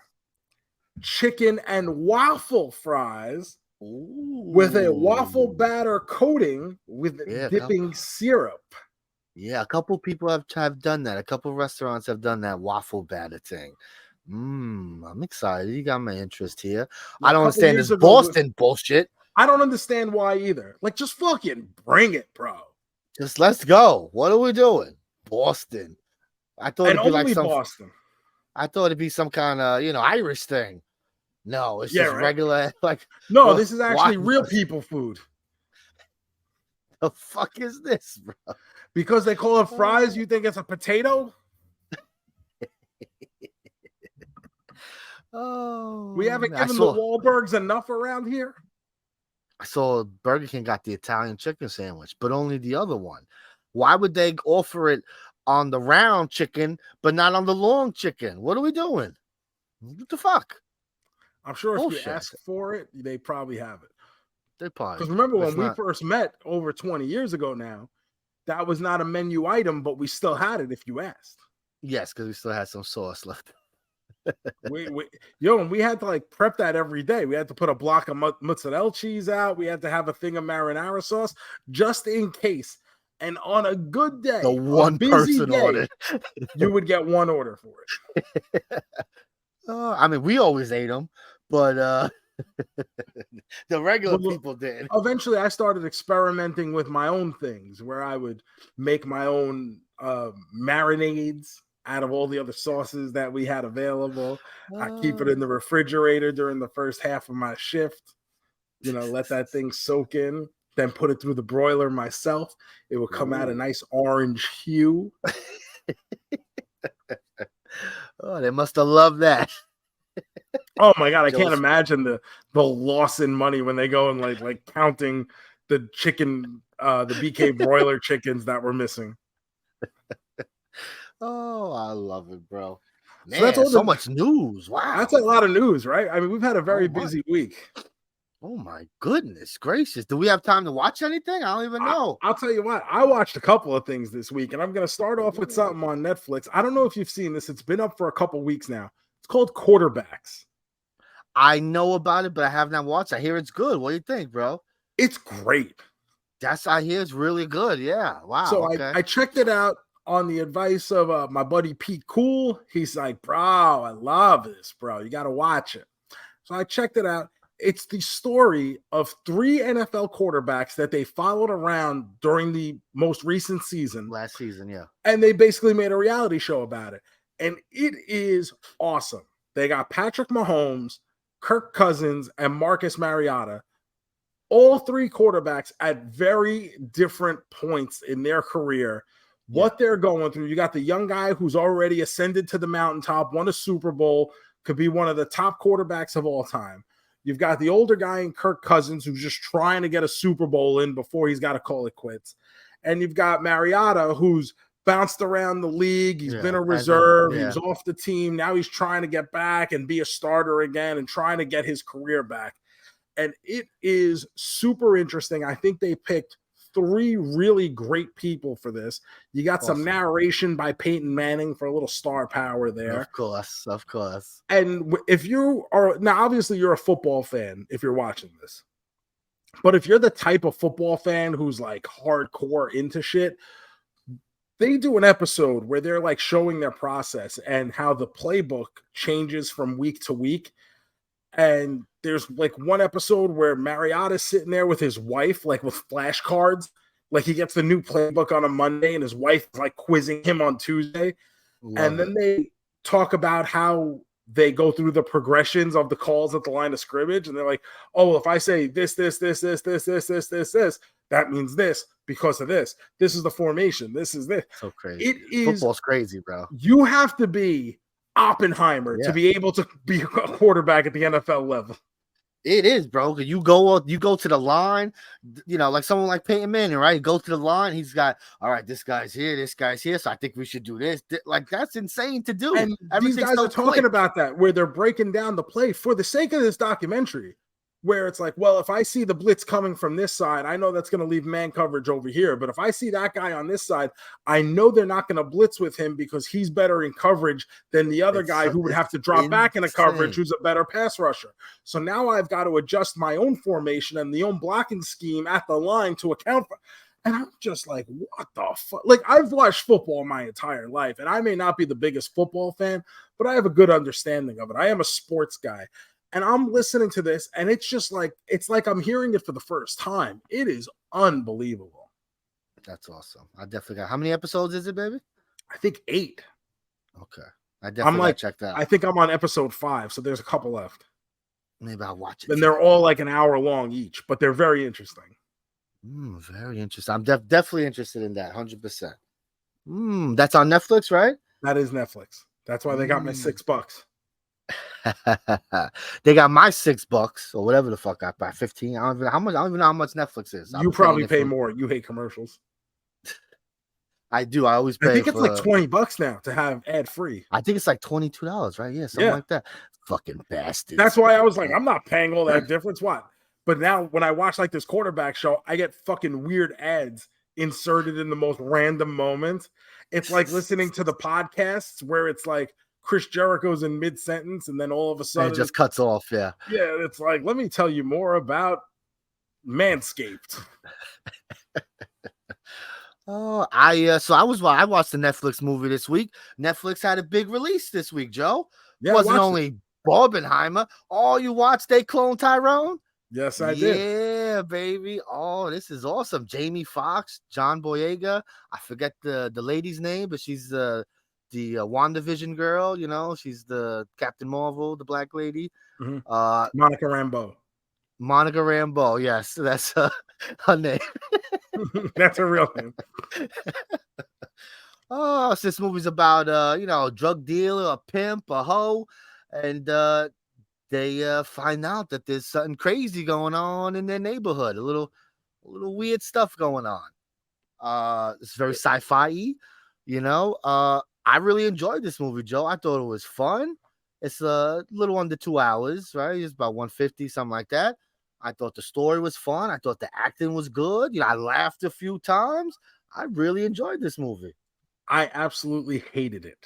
chicken and waffle fries with a waffle batter coating with dipping syrup. Yeah, a couple people have done that. A couple restaurants have done that waffle batter thing. I'm excited. You got my interest here. Now, I a don't couple understand years this ago, Boston bullshit. I don't understand why either. Like, just fucking bring it, bro. Just let's go. What are we doing? Boston. I thought And it'd be like only some. Boston. I thought it'd be some kind of Irish thing. No, it's Yeah, just right. regular. Like, No, what? this is actually real people food. The fuck is this, bro? Because they call it fries, you think it's a potato? We haven't given the Wahlbergs enough around here. I saw Burger King got the Italian chicken sandwich, but only the other one. Why would they offer it on the round chicken, but not on the long chicken? What are we doing? What the fuck? I'm sure if you ask for it, they probably have it. They probably. Because remember when we first met over 20 years ago now, that was not a menu item, but we still had it if you asked. Yes, because we still had some sauce left. And we had to like prep that every day. We had to put a block of mozzarella cheese out. We had to have a thing of marinara sauce just in case. And on a good day, the one person ordered, you would get one order for it. I mean, we always ate them, but the regular people did. Eventually, I started experimenting with my own things where I would make my own marinades out of all the other sauces that we had available. I keep it in the refrigerator during the first half of my shift, let that thing soak in, then put it through the broiler myself. It would come out a nice orange hue. Oh, they must have loved that. Oh my God, I can't imagine the loss in money when they go and like counting the chicken, the BK broiler chickens that were missing. Oh, I love it, bro. Man, so that's so much news. Wow. That's a lot of news, right? I mean, we've had a very busy week. Oh my goodness gracious. Do we have time to watch anything? I don't even know. I'll tell you what, I watched a couple of things this week, and I'm going to start off with something on Netflix. I don't know if you've seen this. It's been up for a couple weeks now. It's called Quarterbacks. I know about it, but I have not watched. I hear it's good. What do you think, bro? It's great. I hear it's really good. Yeah. Wow. So I checked it out on the advice of my buddy Pete Cool. He's like, bro, I love this, bro. You got to watch it. So I checked it out. It's the story of 3 NFL quarterbacks that they followed around during the most recent season. Last season, yeah. And they basically made a reality show about it. And it is awesome. They got Patrick Mahomes, Kirk Cousins, and Marcus Mariota. All 3 quarterbacks at very different points in their career. What they're going through. You got the young guy who's already ascended to the mountaintop, won a Super Bowl, could be one of the top quarterbacks of all time. You've got the older guy in Kirk Cousins who's just trying to get a Super Bowl in before he's got to call it quits. And you've got Mariota who's bounced around the league. He's been a reserve. He was off the team. Now he's trying to get back and be a starter again and trying to get his career back. And it is super interesting. I think they picked 3 really great people for this. You got some narration by Peyton Manning for a little star power there. Of course. And if you are now, obviously you're a football fan if you're watching this, but if you're the type of football fan who's like hardcore into shit, they do an episode where they're like showing their process and how the playbook changes from week to week. And there's like one episode where Mariota's sitting there with his wife, like with flashcards. Like he gets the new playbook on a Monday and his wife is like quizzing him on Tuesday. Then they talk about how they go through the progressions of the calls at the line of scrimmage. And they're like, oh, if I say this, that means this because of this. This is the formation. This is this. So crazy. Football's crazy, bro. You have to be Oppenheimer to be able to be a quarterback at the NFL level. It is, bro. You go to the line, like someone like Peyton Manning, right? You go to the line, he's got, all right, this guy's here, so I think we should do this. Like, that's insane to do. And these guys are talking about that, where they're breaking down the play for the sake of this documentary, where it's like, well, if I see the blitz coming from this side, I know that's going to leave man coverage over here. But if I see that guy on this side, I know they're not going to blitz with him because he's better in coverage than the other guy who would have to drop back in a coverage who's a better pass rusher. So now I've got to adjust my own formation and the own blocking scheme at the line to account for. And I'm just like, what the fuck? Like, I've watched football my entire life, and I may not be the biggest football fan, but I have a good understanding of it. I am a sports guy. And I'm listening to this, and it's like I'm hearing it for the first time. It is unbelievable. That's awesome. I definitely got. How many episodes is it, baby? I think 8. Okay. I definitely got to check that out. I think I'm on episode 5, so there's a couple left. Maybe I'll watch it. And they're all like an hour long each, but they're very interesting. Very interesting. I'm definitely interested in that, 100%. That's on Netflix, right? That is Netflix. That's why they got my $6. They got my $6 or whatever the fuck I buy. 15. I don't even know how much Netflix is. You probably pay more. You hate commercials. I do. I always pay. I think it's like $20 now to have ad free. I think it's like $22, right? Yeah, something like that. Fucking bastards. That's why I was like, I'm not paying all that difference. What? But now when I watch like this quarterback show, I get fucking weird ads inserted in the most random moments. It's like listening to the podcasts where it's like Chris Jericho's in mid-sentence and then all of a sudden it just cuts off. Yeah. Yeah, it's like, let me tell you more about Manscaped. Oh, I watched the Netflix movie this week. Netflix had a big release this week, Joe. Yeah, wasn't only Barbenheimer. Oh, you watched They Clone Tyrone? Yes, I did. Yeah, baby. Oh, this is awesome. Jamie Foxx, John Boyega. I forget the lady's name, but she's the WandaVision girl. You know, she's the Captain Marvel, the black lady. Mm-hmm. Monica Rambeau. Monica Rambeau. Yes, that's her name. That's her real name. Oh, so this movie's about a drug dealer, a pimp, a hoe, and they find out that there's something crazy going on in their neighborhood. A little weird stuff going on. It's very sci-fi-y, I really enjoyed this movie, Joe. I thought it was fun. It's a little under 2 hours, right? It's about 150, something like that. I thought the story was fun. I thought the acting was good. I laughed a few times. I really enjoyed this movie. I absolutely hated it.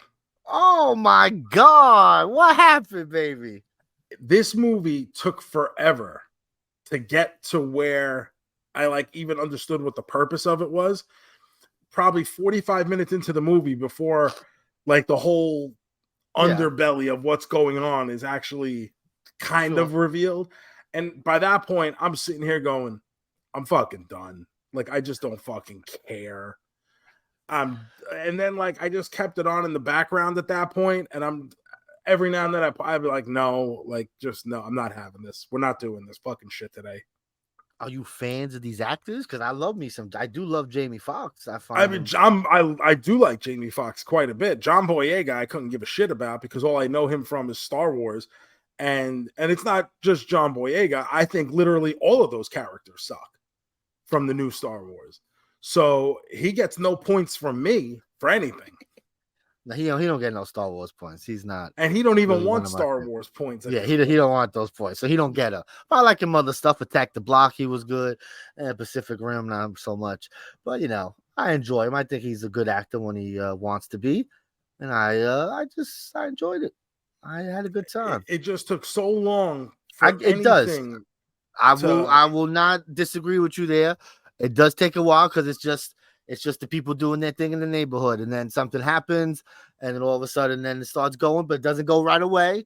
Oh my God. What happened, baby? This movie took forever to get to where I even understood what the purpose of it was. Probably 45 minutes into the movie before the whole underbelly of what's going on is actually kind of revealed. And by that point, I'm sitting here going, I'm fucking done. I just don't fucking care. And then I just kept it on in the background at that point, and every now and then I'd be like, no, no, I'm not having this. We're not doing this fucking shit today. Are you fans of these actors? Because I do love Jamie Foxx. I do like Jamie Foxx quite a bit. John Boyega, I couldn't give a shit about because all I know him from is Star Wars. And it's not just John Boyega. I think literally all of those characters suck from the new Star Wars. So he gets no points from me for anything. No, he don't get no Star Wars points. He's not, and he don't even want Star Wars points. Yeah, he don't want those points, so he don't get them. I like him other stuff. Attack the Block, he was good. And Pacific Rim, not so much. But I enjoy him. I think he's a good actor when he wants to be, and I enjoyed it. I had a good time. It just took so long. It does. I will not disagree with you there. It does take a while because it's just the people doing their thing in the neighborhood, and then something happens, and then all of a sudden, then it starts going, but it doesn't go right away.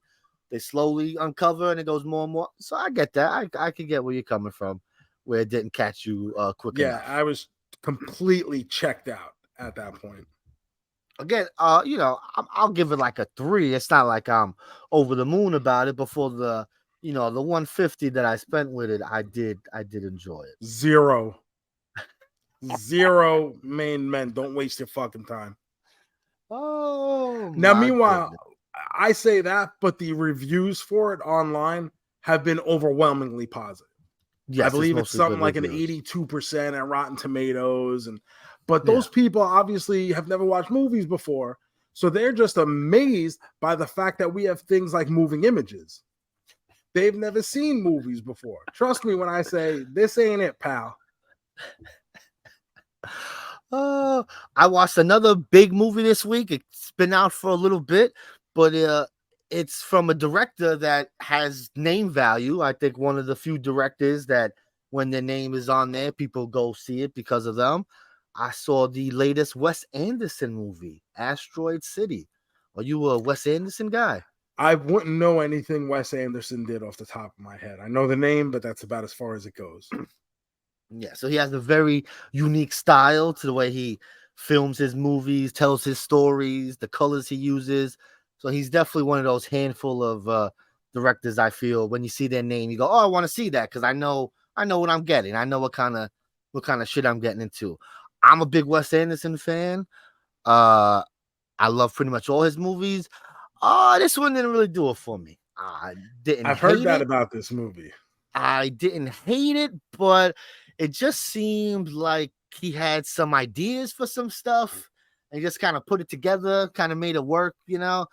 They slowly uncover, and it goes more and more. So I get that. I can get where you're coming from, where it didn't catch you quick enough. Yeah, I was completely checked out at that point. Again, I'll give it a 3. It's not like I'm over the moon about it. Before the 150 that I spent with it, I did enjoy it. 0 main men. Don't waste your fucking time. Oh, now meanwhile, goodness. I say that, but the reviews for it online have been overwhelmingly positive. Yes, I believe it's something like an 82% at Rotten Tomatoes, but those people obviously have never watched movies before, so they're just amazed by the fact that we have things like moving images. They've never seen movies before. Trust me when I say this ain't it, pal. I watched another big movie this week. It's been out for a little bit, but it's from a director that has name value. I think one of the few directors that when their name is on there, people go see it because of them. I saw the latest Wes Anderson movie, Asteroid City. Are you a Wes Anderson guy? I wouldn't know anything Wes Anderson did off the top of my head. I know the name, but that's about as far as it goes. Yeah, so he has a very unique style to the way he films his movies, tells his stories, the colors he uses. So he's definitely one of those handful of directors. I feel when you see their name, you go, "Oh, I want to see that," because I know what I'm getting. I know what kind of shit I'm getting into. I'm a big Wes Anderson fan. I love pretty much all his movies. This one didn't really do it for me. I didn't I've heard hate that it. about this movie. I didn't hate it, but it just seemed like he had some ideas for some stuff and just kind of put it together, kind of made it work, you know.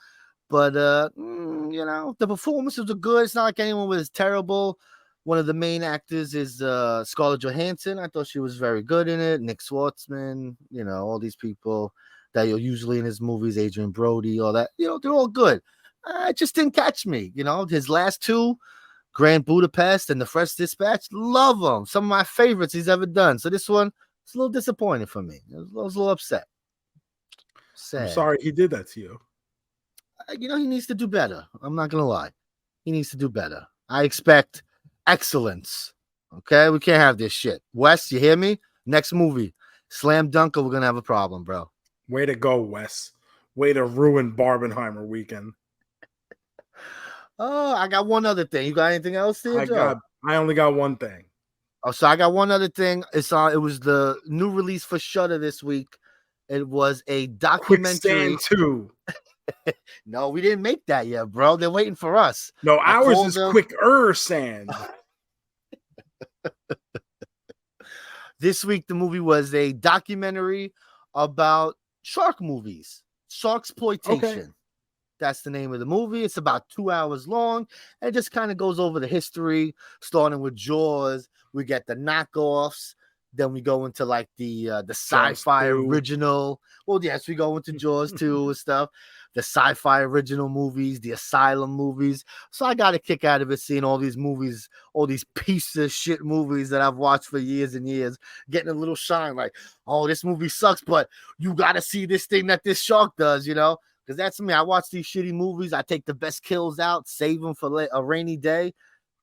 But the performances were good. It's not like anyone was terrible. One of the main actors is Scarlett Johansson. I thought she was very good in it. Nick Swartzman, all these people that you're usually in his movies, Adrian Brody, all that, they're all good. It just didn't catch me. His last two, Grand Budapest and The Fresh Dispatch, love them. Some of my favorites he's ever done. So this one, it's a little disappointing for me. I was a little upset. Sad. I'm sorry he did that to you. He needs to do better. I'm not going to lie. He needs to do better. I expect excellence. Okay? We can't have this shit. Wes, you hear me? Next movie, Slam Dunk, or we're going to have a problem, bro. Way to go, Wes. Way to ruin Barbenheimer weekend. Oh, I got one other thing. You got anything else there, Joe? I only got one thing. Oh, so I got one other thing. It was the new release for Shudder this week. It was a documentary. Quicksand 2. No, we didn't make that yet, bro. They're waiting for us. No, ours is Quicker Sand. This week, the movie was a documentary about shark movies, Sharksploitation. Okay. That's the name of the movie. It's about 2 hours long. And it just kind of goes over the history, starting with Jaws. We get the knockoffs. Then we go into like the sci-fi original. Well, yes, we go into Jaws 2 and stuff. The sci-fi original movies, the Asylum movies. So I got a kick out of it, seeing all these movies, all these pieces of shit movies that I've watched for years and years, getting a little shine like, oh, this movie sucks, but you got to see this thing that this shark does, Because that's me. I watch these shitty movies. I take the best kills out, save them for a rainy day.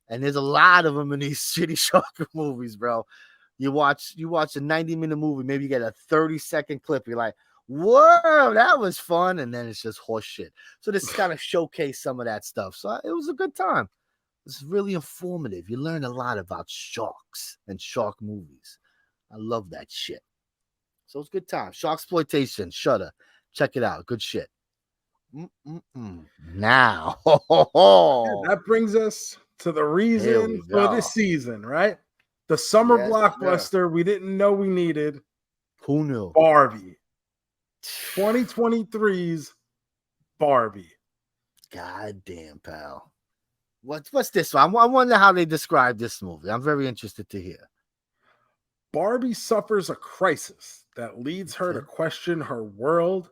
And there's a lot of them in these shitty shark movies, bro. You watch a 90-minute movie, maybe you get a 30-second clip. You're like, whoa, that was fun. And then it's just horse shit. So this kind of showcased some of that stuff. So it was a good time. It's really informative. You learn a lot about sharks and shark movies. I love that shit. So it's a good time. Sharksploitation, Shudder. Check it out. Good shit. Now. That brings us to the reason for this season, right? The summer blockbuster we didn't know we needed. Who knew? Barbie. 2023's Barbie. God damn, pal. What's this one? I wonder how they describe this movie. I'm very interested to hear. Barbie suffers a crisis that leads her to question her world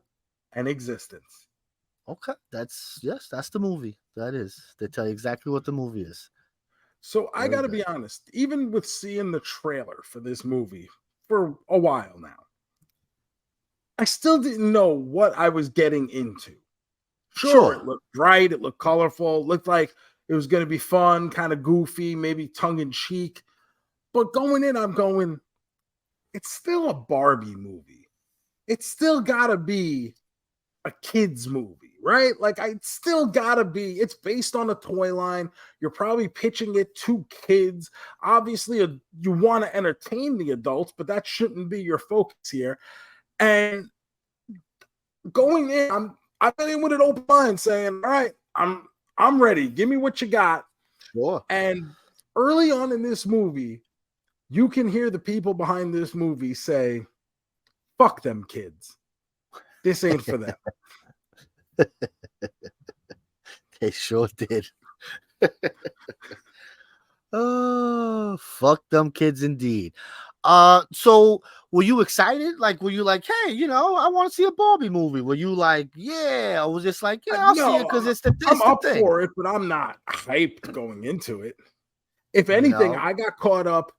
and existence. Okay, that's the movie. That is. They tell you exactly what the movie is. So I got to be honest, even with seeing the trailer for this movie for a while now, I still didn't know what I was getting into. Sure. It looked bright, it looked colorful, it looked like it was going to be fun, kind of goofy, maybe tongue-in-cheek. But going in, I'm going, it's still a Barbie movie. It's still got to be a kid's movie, right? Like, it's still gotta be, it's based on a toy line. You're probably pitching it to kids. Obviously, you want to entertain the adults, but that shouldn't be your focus here. And going in, I went in with an open mind saying, all right, I'm ready. Give me what you got. Sure. And early on in this movie, you can hear the people behind this movie say, fuck them kids. This ain't for them. They sure did. Oh, fuck them kids indeed. So were you excited? Like, were you like, hey, I want to see a Barbie movie? Were you like, yeah? I was just like, yeah, I'll see it because it's the I'm up for it, but I'm not hyped going into it. If anything, I got caught up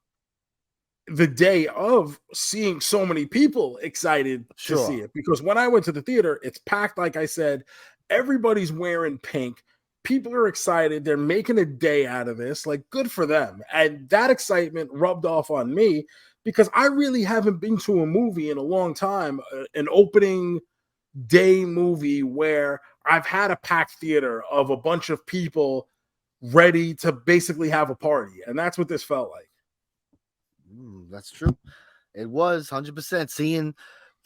the day of seeing so many people excited to see Sure. it, because when I went to the theater, it's packed. Like I said, everybody's wearing pink. People are excited. They're making a day out of this. Like, good for them. And that excitement rubbed off on me because I really haven't been to a movie in a long time, an opening day movie where I've had a packed theater of a bunch of people ready to basically have a party. And that's what this felt like. That's true. It was 100% seeing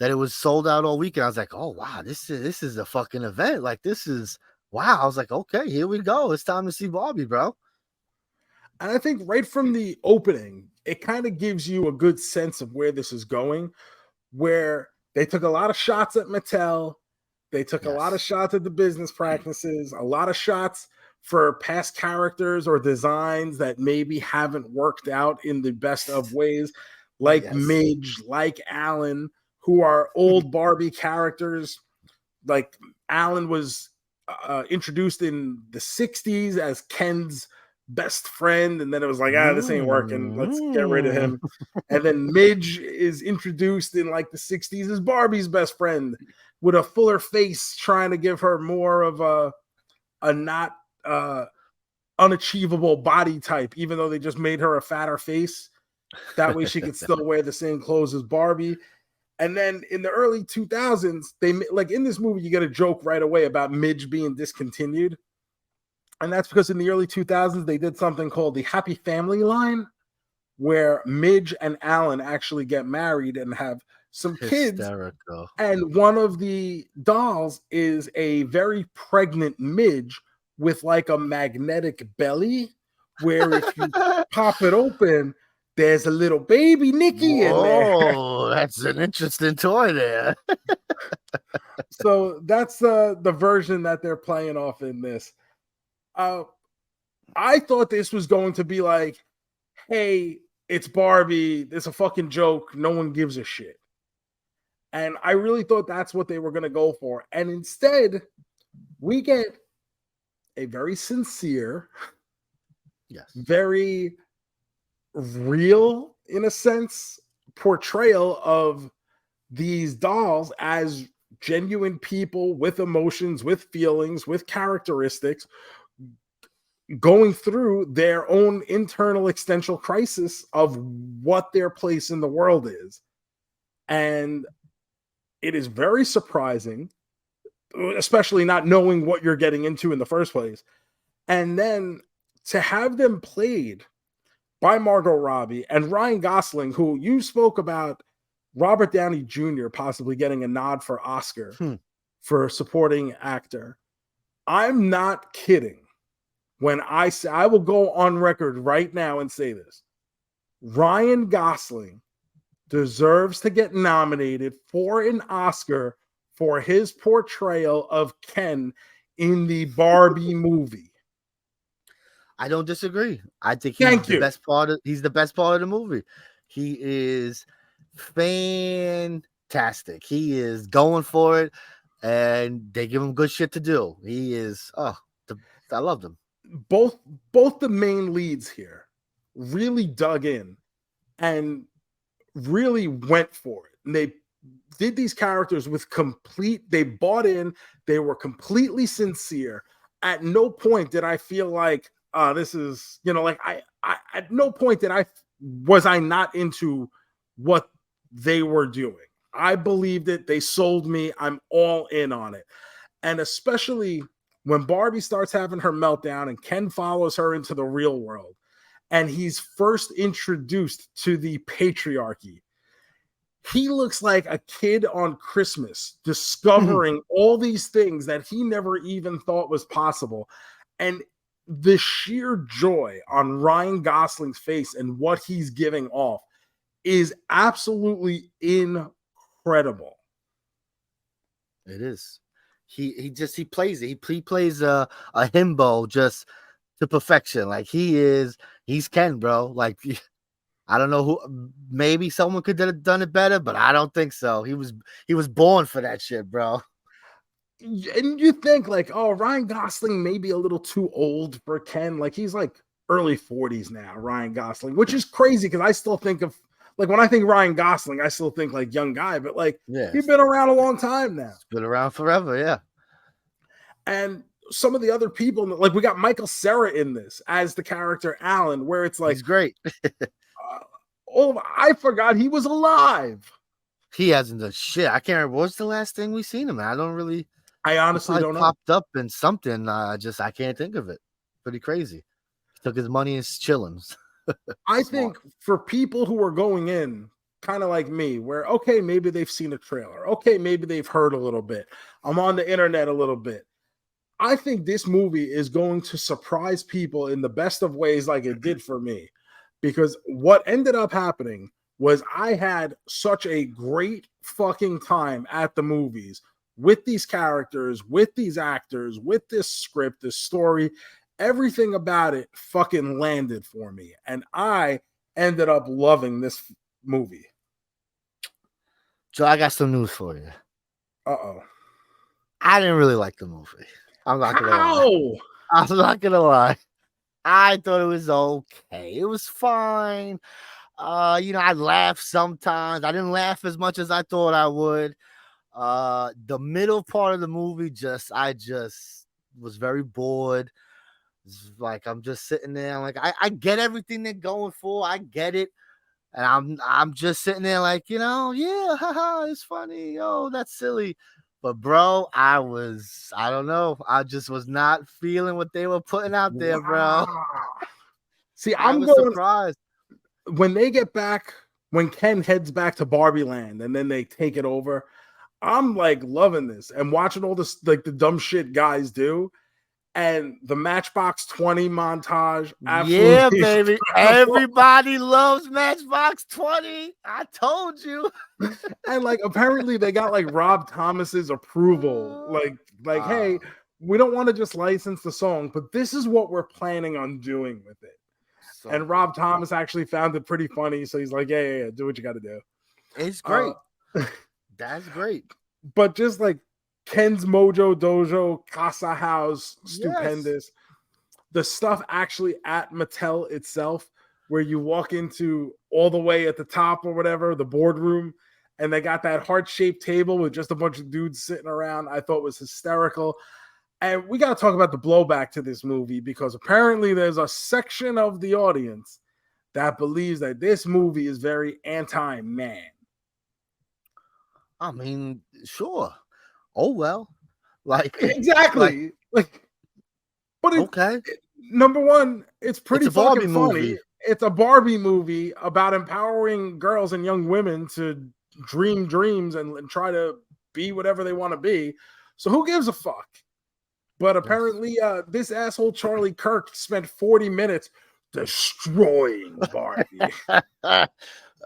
that it was sold out all weekend. I was like, oh wow, this is a fucking event. Like this is wow. I was like, okay, here we go. It's time to see Barbie, bro. And I think right from the opening, it kind of gives you a good sense of where this is going, where they took a lot of shots at Mattel. They took a lot of Yes. shots at the business practices, a lot of shots for past characters or designs that maybe haven't worked out in the best of ways, like Yes. Midge, like Alan, who are old Barbie characters. Like Alan was introduced in the 60s as Ken's best friend, and then it was like, this ain't working. Let's get rid of Mm. him. And then Midge is introduced in like the 60s as Barbie's best friend with a fuller face, trying to give her more of a not unachievable body type, even though they just made her a fatter face. That way she could still wear the same clothes as Barbie. And then in the early 2000s, they like in this movie, you get a joke right away about Midge being discontinued. And that's because in the early 2000s, they did something called the Happy Family line, where Midge and Alan actually get married and have some kids. Hysterical. And one of the dolls is a very pregnant Midge with like a magnetic belly, where if you pop it open, there's a little baby Nikki in there. Whoa, that's an interesting toy there. So that's the version that they're playing off in this. I thought this was going to be like, hey, it's Barbie. It's a fucking joke. No one gives a shit. And I really thought that's what they were going to go for. And instead, we get a very sincere, Yes. very real, in a sense, portrayal of these dolls as genuine people with emotions, with feelings, with characteristics, going through their own internal existential crisis of what their place in the world is. And it is very surprising, especially not knowing what you're getting into in the first place. And then to have them played by Margot Robbie and Ryan Gosling, who you spoke about Robert Downey Jr. possibly getting a nod for Oscar for supporting actor. I'm not kidding when I say, I will go on record right now and say this. Ryan Gosling deserves to get nominated for an Oscar for his portrayal of Ken in the Barbie movie. I don't disagree. I think he's the best part of the movie. He is fantastic. He is going for it, and they give him good shit to do. He is I love them. Both the main leads here really dug in and really went for it. And they did these characters with they bought in, they were completely sincere. At no point did I feel like this is, like I at no point did I not into what they were doing. I believed it. They sold me. I'm all in on it. And especially when Barbie starts having her meltdown and Ken follows her into the real world and he's first introduced to the patriarchy. He looks like a kid on Christmas discovering all these things that he never even thought was possible. And the sheer joy on Ryan Gosling's face and what he's giving off is absolutely incredible. It is. He plays it. He plays a himbo just to perfection. Like he's Ken, bro. Like I don't know who. Maybe someone could have done it better, but I don't think so. He was born for that shit, bro. And you think like, oh, Ryan Gosling may be a little too old for Ken. Like he's like early 40s now, Ryan Gosling, which is crazy because I still think of like when I think Ryan Gosling, I still think like young guy, but like Yeah, he's been around a long time now. it's been around forever. Yeah, And some of the other people, like we got Michael Cera in this as the character Alan, where it's like, he's great. I forgot he was alive. He hasn't done shit. I can't remember what's the last thing we seen him. I don't really. I He honestly probably don't know. popped up in something. I can't think of it. Pretty crazy. He took his money and is chilling. I think for people who are going in, kind of like me, where okay, maybe they've seen a trailer, okay, maybe they've heard a little bit. I'm on the internet a little bit. I think this movie is going to surprise people in the best of ways, like it did for me. Because what ended up happening was I had such a great fucking time at the movies with these characters, with these actors, with this script, this story. Everything about it fucking landed for me. And I ended up loving this movie. So I got some news for you. Uh-oh. I didn't really like the movie. I'm not gonna lie. How? I'm not gonna lie. I thought it was okay. It was fine. I laughed sometimes. I didn't laugh as much as I thought I would. The middle part of the movie, I just was very bored. It's like I'm just sitting there. I'm like, I get everything they're going for. I get it. And I'm just sitting there like, yeah, haha, it's funny. Oh, that's silly. But bro, I don't know. I just was not feeling what they were putting out there, bro. See, I I'm was going surprised. when they get back, when Ken heads back to Barbie Land and then they take it over. I'm like loving this and watching all this, like the dumb shit guys do. And the Matchbox 20 montage. Yeah, baby. Everybody loves Matchbox 20. I told you. And like apparently they got like Rob Thomas's approval. Like, hey, we don't want to just license the song, but this is what we're planning on doing with it. So, and Rob Thomas actually found it pretty funny. So he's like, yeah, do what you got to do. It's great. That's great. But just like Ken's Mojo Dojo, Casa House, stupendous. Yes. The stuff actually at Mattel itself, where you walk into all the way at the top or whatever, the boardroom, and they got that heart-shaped table with just a bunch of dudes sitting around, I thought was hysterical. And we got to talk about the blowback to this movie, because apparently there's a section of the audience that believes that this movie is very anti-man. I mean, sure. Oh well, like exactly. But okay. Number one, it's pretty it's a Barbie fucking funny. Movie. It's a Barbie movie about empowering girls and young women to dream dreams and try to be whatever they want to be. So who gives a fuck? But apparently, this asshole Charlie Kirk spent 40 minutes destroying Barbie.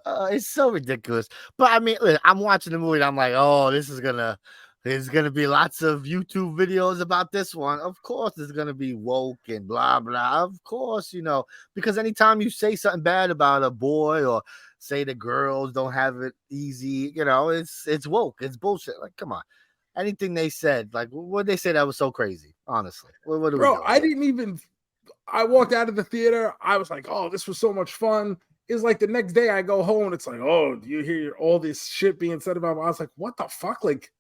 It's so ridiculous. But I mean, look, I'm watching the movie and I'm like, oh, there's gonna be lots of YouTube videos about this one. Of course, there's gonna be woke and blah blah. Of course, because anytime you say something bad about a boy or say the girls don't have it easy, it's woke. It's bullshit. Like, come on. Anything they said, like, what they say that was so crazy? Honestly, what bro, I walked out of the theater. I was like, oh, this was so much fun. It's like the next day I go home and it's like, oh, do you hear all this shit being said about me? I was like, what the fuck? Like,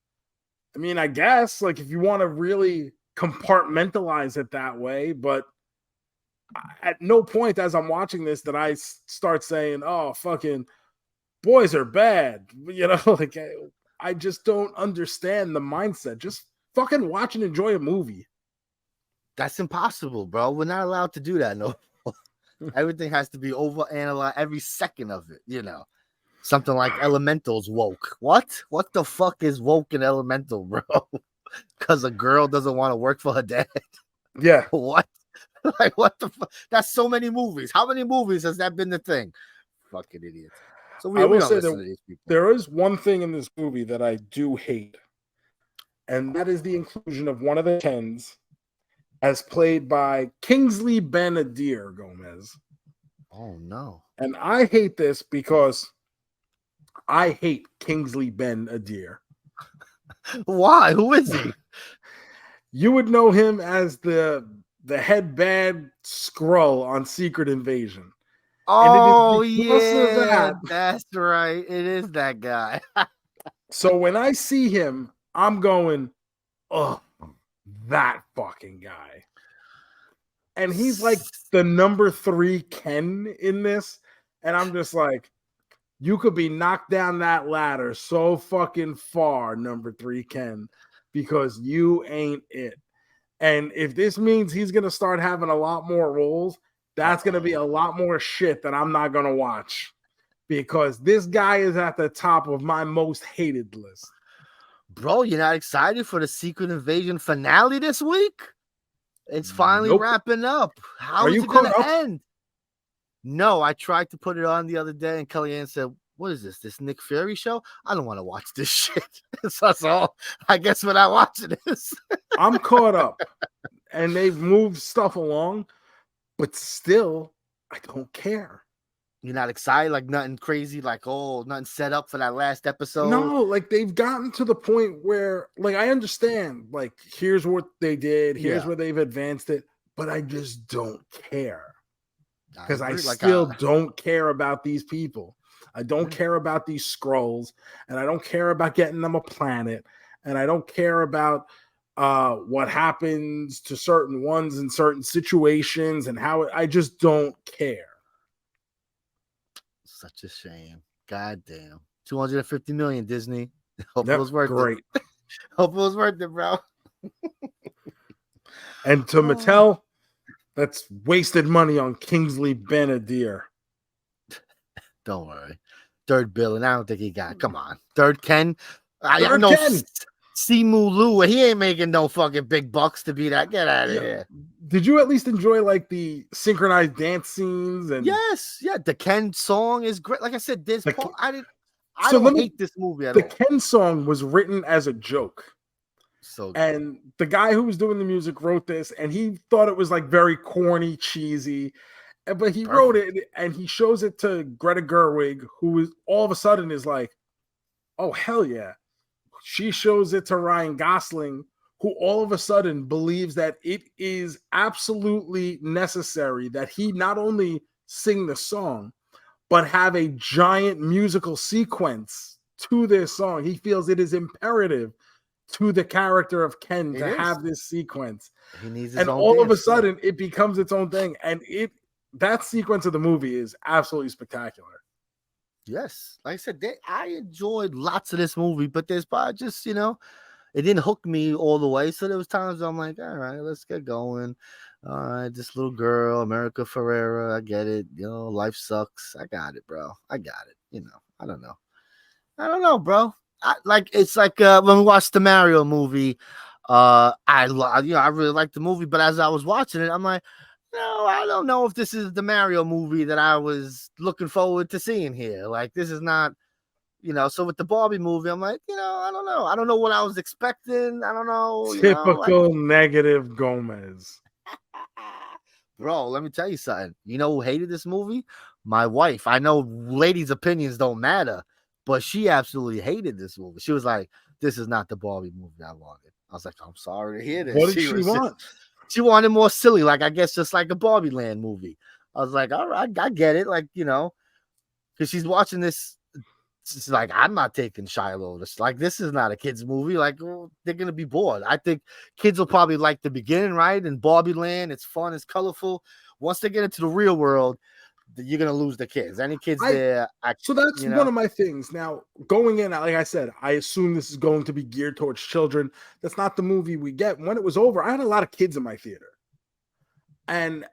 I mean, I guess, like, if you want to really compartmentalize it that way, but at no point as I'm watching this did I start saying, oh, fucking boys are bad. Like, I just don't understand the mindset. Just fucking watch and enjoy a movie. That's impossible, bro. We're not allowed to do that, no. Everything has to be overanalyzed, every second of it, Something like Elemental's woke. What the fuck is woke in Elemental, bro? Because a girl doesn't want to work for her dad. Yeah. What? Like, what the fuck? That's so many movies. How many movies has that been the thing? Fucking idiots. So we don't listen to these people. There is one thing in this movie that I do hate, and that is the inclusion of one of the Kens as played by Kingsley Ben-Adir, JoeMeZ. Oh, no. And I hate this because I hate Kingsley Ben-Adir. Why? Who is he? You would know him as the head bad Skrull on Secret Invasion. Oh And it is because of yeah, that. that's right. It is that guy. So when I see him, I'm going, oh, that fucking guy. And he's like the number 3 Ken in this. And I'm just like, you could be knocked down that ladder so fucking far, number 3 Ken, because you ain't it. And if this means he's going to start having a lot more roles, that's going to be a lot more shit that I'm not going to watch, because this guy is at the top of my most hated list. Bro, you're not excited for the Secret Invasion finale this week? It's finally wrapping up. How is it going to end? No, I tried to put it on the other day, and Kellyanne said, what is this? This Nick Fury show? I don't want to watch this shit. So that's all. I guess we're not watching this. I'm caught up, and they've moved stuff along, but still, I don't care. You're not excited? Like nothing crazy? Like, oh, nothing set up for that last episode? No, like they've gotten to the point where, like, I understand, like, here's what they did, here's where they've advanced it, but I just don't care. Because I still don't care about these people. I don't care about these Skrulls, and I don't care about getting them a planet, and I don't care about what happens to certain ones in certain situations and how I just don't care. Such a shame. God damn. 250 million, Disney. Hope it was worth it. Hope it was worth it, bro. And to Mattel, that's wasted money on Kingsley Ben-Adir. Don't worry. Third bill, and I don't think he got. Come on. Third Ken. Third Ken. Simu Liu, he ain't making no fucking big bucks to be that. Get out of here. Did you at least enjoy like the synchronized dance scenes? And yes, yeah, the Ken song is great. Like I said, this I don't hate this movie at all. The Ken song was written as a joke. So good. And the guy who was doing the music wrote this, and he thought it was like very corny, cheesy. But he wrote it, and he shows it to Greta Gerwig, who is all of a sudden is like, oh, hell yeah. She shows it to Ryan Gosling, who all of a sudden believes that it is absolutely necessary that he not only sing the song, but have a giant musical sequence to this song. He feels it is imperative to the character of Ken to have this sequence. He needs his and own all dance, of a sudden, it becomes its own thing. And that sequence of the movie is absolutely spectacular. Yes. Like I said, I enjoyed lots of this movie, but there's probably just, it didn't hook me all the way. So there was times I'm like, all right, let's get going. All right, this little girl, America Ferrera, I get it. Life sucks. I got it, bro. I got it. I don't know, bro. It's like when we watched the Mario movie, I really liked the movie, but as I was watching it, I'm like, no, I don't know if this is the Mario movie that I was looking forward to seeing here. Like, this is not, so with the Barbie movie, I'm like, I don't know. I don't know what I was expecting. I don't know. Typical negative JoeMeZ. Bro, let me tell you something. You know who hated this movie? My wife. I know ladies' opinions don't matter, but she absolutely hated this movie. She was like, this is not the Barbie movie I wanted. I was like, I'm sorry to hear this. What did she want? She wanted more silly, like I guess just like a Barbie Land movie. I was like, all right, I get it. Like, because she's watching this. She's like, I'm not taking Shiloh. Like, this is not a kid's movie. Like, they're going to be bored. I think kids will probably like the beginning, right? In Barbie Land, it's fun, it's colorful. Once they get into the real world, you're going to lose the kids. Any kids there. So that's one of my things. Now, going in, like I said, I assume this is going to be geared towards children. That's not the movie we get. When it was over, I had a lot of kids in my theater. And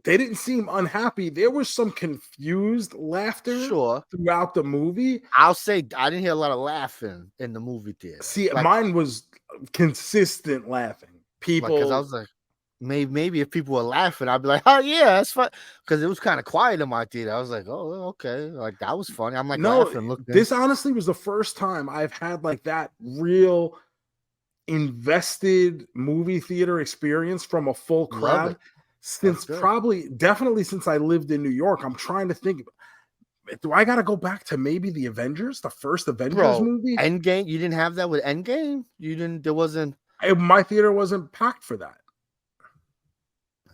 they didn't seem unhappy. There was some confused laughter throughout the movie. I'll say I didn't hear a lot of laughing in the movie theater. See, mine was consistent laughing. People, because I was like, maybe if people were laughing, I'd be like, oh yeah, that's fun. Because it was kind of quiet in my theater. I was like, oh, okay, like that was funny. I'm like, laughing, looking. This honestly was the first time I've had like that real invested movie theater experience from a full crowd since definitely since I lived in New York. I'm trying to think, do I got to go back to maybe the Avengers, the first Avengers movie? Endgame, you didn't have that with Endgame? There wasn't. My theater wasn't packed for that.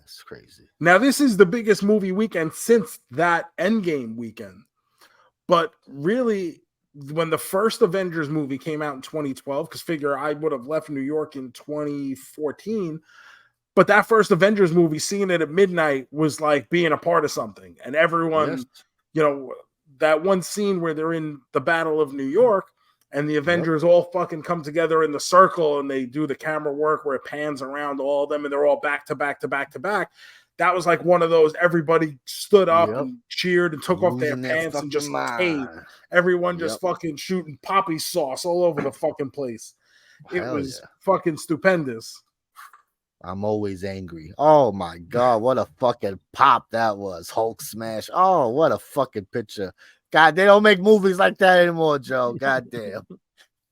That's crazy. Now, this is the biggest movie weekend since that Endgame weekend. But really, when the first Avengers movie came out in 2012, because figure I would have left New York in 2014, but that first Avengers movie, seeing it at midnight, was like being a part of something. And everyone, Yes. you know, that one scene where they're in the Battle of New York and the Avengers all fucking come together in the circle and they do the camera work where it pans around all of them and they're all back to back to back to back. That was like one of those, everybody stood up and cheered and took off their pants and just caved. Everyone just fucking shooting poppy sauce all over the fucking place. It was fucking stupendous. I'm always angry. Oh my God, what a fucking pop that was. Hulk smash. Oh, what a fucking picture. God, they don't make movies like that anymore, Joe. God damn.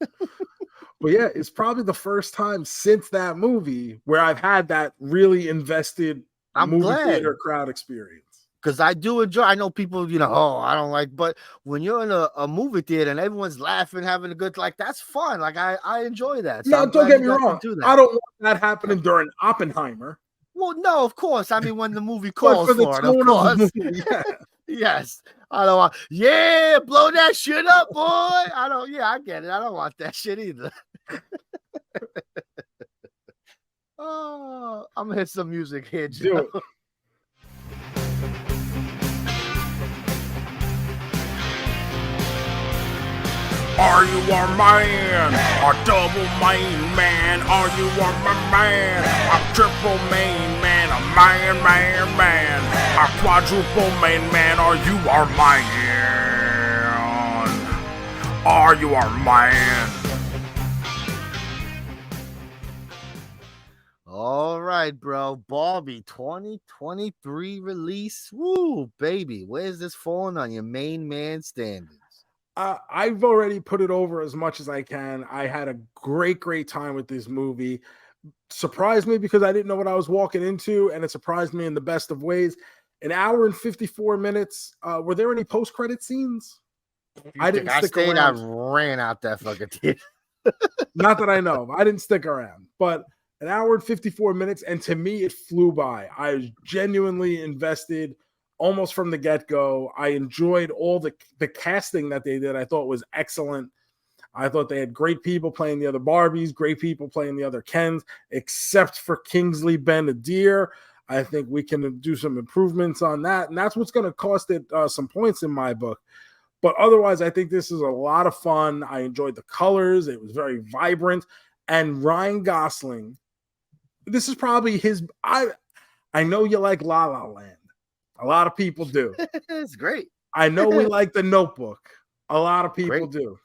But yeah, it's probably the first time since that movie where I've had that really invested movie theater crowd experience. Because I do enjoy, I know people, you know, I don't like, but when you're in a movie theater and everyone's laughing, having a good, like, that's fun. Like, I enjoy that. So no, don't get me wrong. I don't want that happening during Oppenheimer. Well, no, of course. I mean, when the movie calls for it, of course. Yes. I don't want, blow that shit up, boy. I get it. I don't want that shit either. Oh, I'm gonna hit some music here, Joe. Are you a man? A double main man? Are you a man? A triple main man? A man? A quadruple main man? Are you our man? Are you our man? All right, bro. Barbie 2023 release. Woo, baby. Where's this falling on your main man standards? I've already put it over as much as I can. I had a great time with this movie. Surprised me because I didn't know what I was walking into, and it surprised me in the best of ways. An hour and 54 minutes. Were there any post-credit scenes? I didn't stick around. I ran out that fucking theater. Not that I know of. I didn't stick around, but an hour and 54 minutes, and to me, it flew by. I was genuinely invested almost from the get-go. I enjoyed all the casting that they did. I thought was excellent. I thought they had great people playing the other Barbies, great people playing the other Kens, except for Kingsley Ben-Adir. I think we can do some improvements on that, and that's what's going to cost it some points in my book. But otherwise, I think this is a lot of fun. I enjoyed the colors. It was very vibrant. And Ryan Gosling, this is probably his... I know you like La La Land. A lot of people do. It's great. I know we like The Notebook. A lot of people do.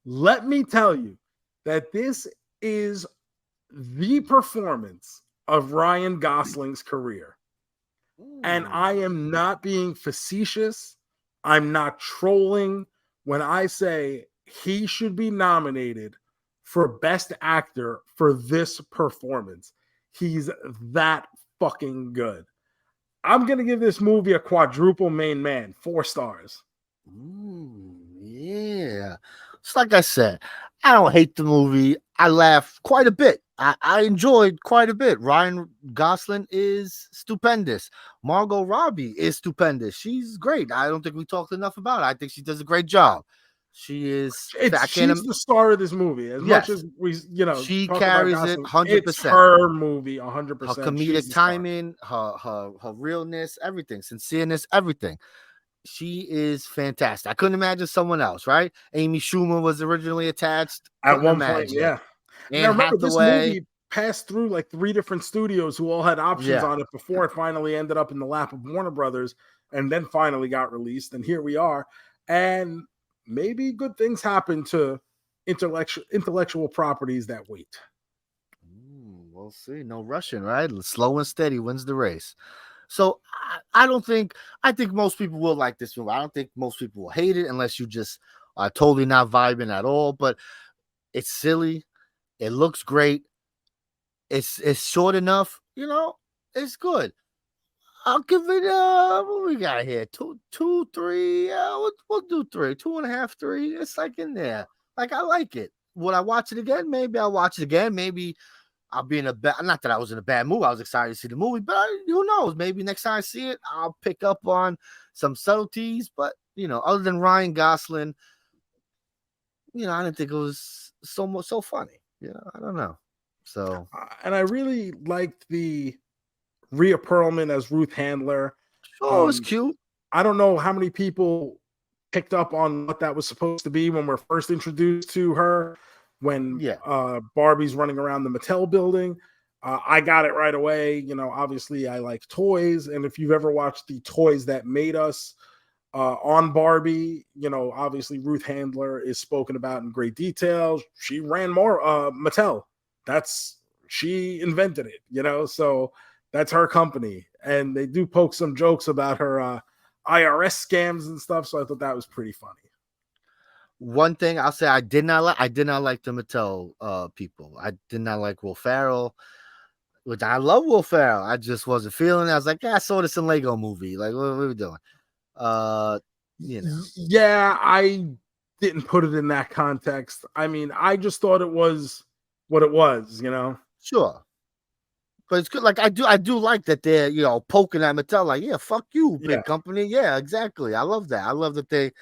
Let me tell you that this is the performance of Ryan Gosling's career. And I am not being facetious. I'm not trolling when I say he should be nominated for Best Actor for this performance. He's that fucking good. I'm going to give this movie a quadruple main man, 4 stars. Yeah. It's like I said, I don't hate the movie. I laughed quite a bit. I enjoyed quite a bit. Ryan Gosling is stupendous. Margot Robbie is stupendous. She's great. I don't think we talked enough about it. I think she does a great job. She is. She's the star of this movie. As much as we, she carries it 100%. It's her movie, 100%. Her comedic timing, her realness, everything, sincereness, everything. She is fantastic. I couldn't imagine someone else, right? Amy Schumer was originally attached at one point, yeah. And remember, this movie passed through like 3 different studios who all had options on it before it finally ended up in the lap of Warner Brothers, and then finally got released. And here we are. And maybe good things happen to intellectual properties that wait. We'll see. No rushing, right? Slow and steady wins the race. So I think most people will like this movie. I don't think most people will hate it unless you just are totally not vibing at all. But it's silly. It looks great. It's short enough. It's good. I'll give it what we got here? 2, 3. We'll do 3, 2.5, 3. It's like in there. Like, I like it. Would I watch it again? Maybe I'll watch it again. Maybe I'll be in a bad. Not that I was in a bad mood. I was excited to see the movie, but who knows? Maybe next time I see it, I'll pick up on some subtleties. But other than Ryan Gosling, I didn't think it was so funny. I don't know. So, and I really liked the Rhea Perlman as Ruth Handler. it was cute. I don't know how many people picked up on what that was supposed to be when we're first introduced to her. When Barbie's running around the Mattel building, I got it right away. Obviously I like toys, and if you've ever watched the Toys That Made Us on Barbie, obviously Ruth Handler is spoken about in great detail. She ran more Mattel. She invented it, so that's her company, and they do poke some jokes about her IRS scams and stuff. So I thought that was pretty funny. One thing I'll say, I did not like the Mattel people. I did not like Will Ferrell, which I love Will Ferrell. I just wasn't feeling it. I was like, I saw this in Lego Movie. Like, what are we doing? Yeah, I didn't put it in that context. I mean, I just thought it was what it was, Sure. But it's good. Like, I do like that they're, poking at Mattel, like, yeah, fuck you, big company. Yeah, exactly. I love that. I love that they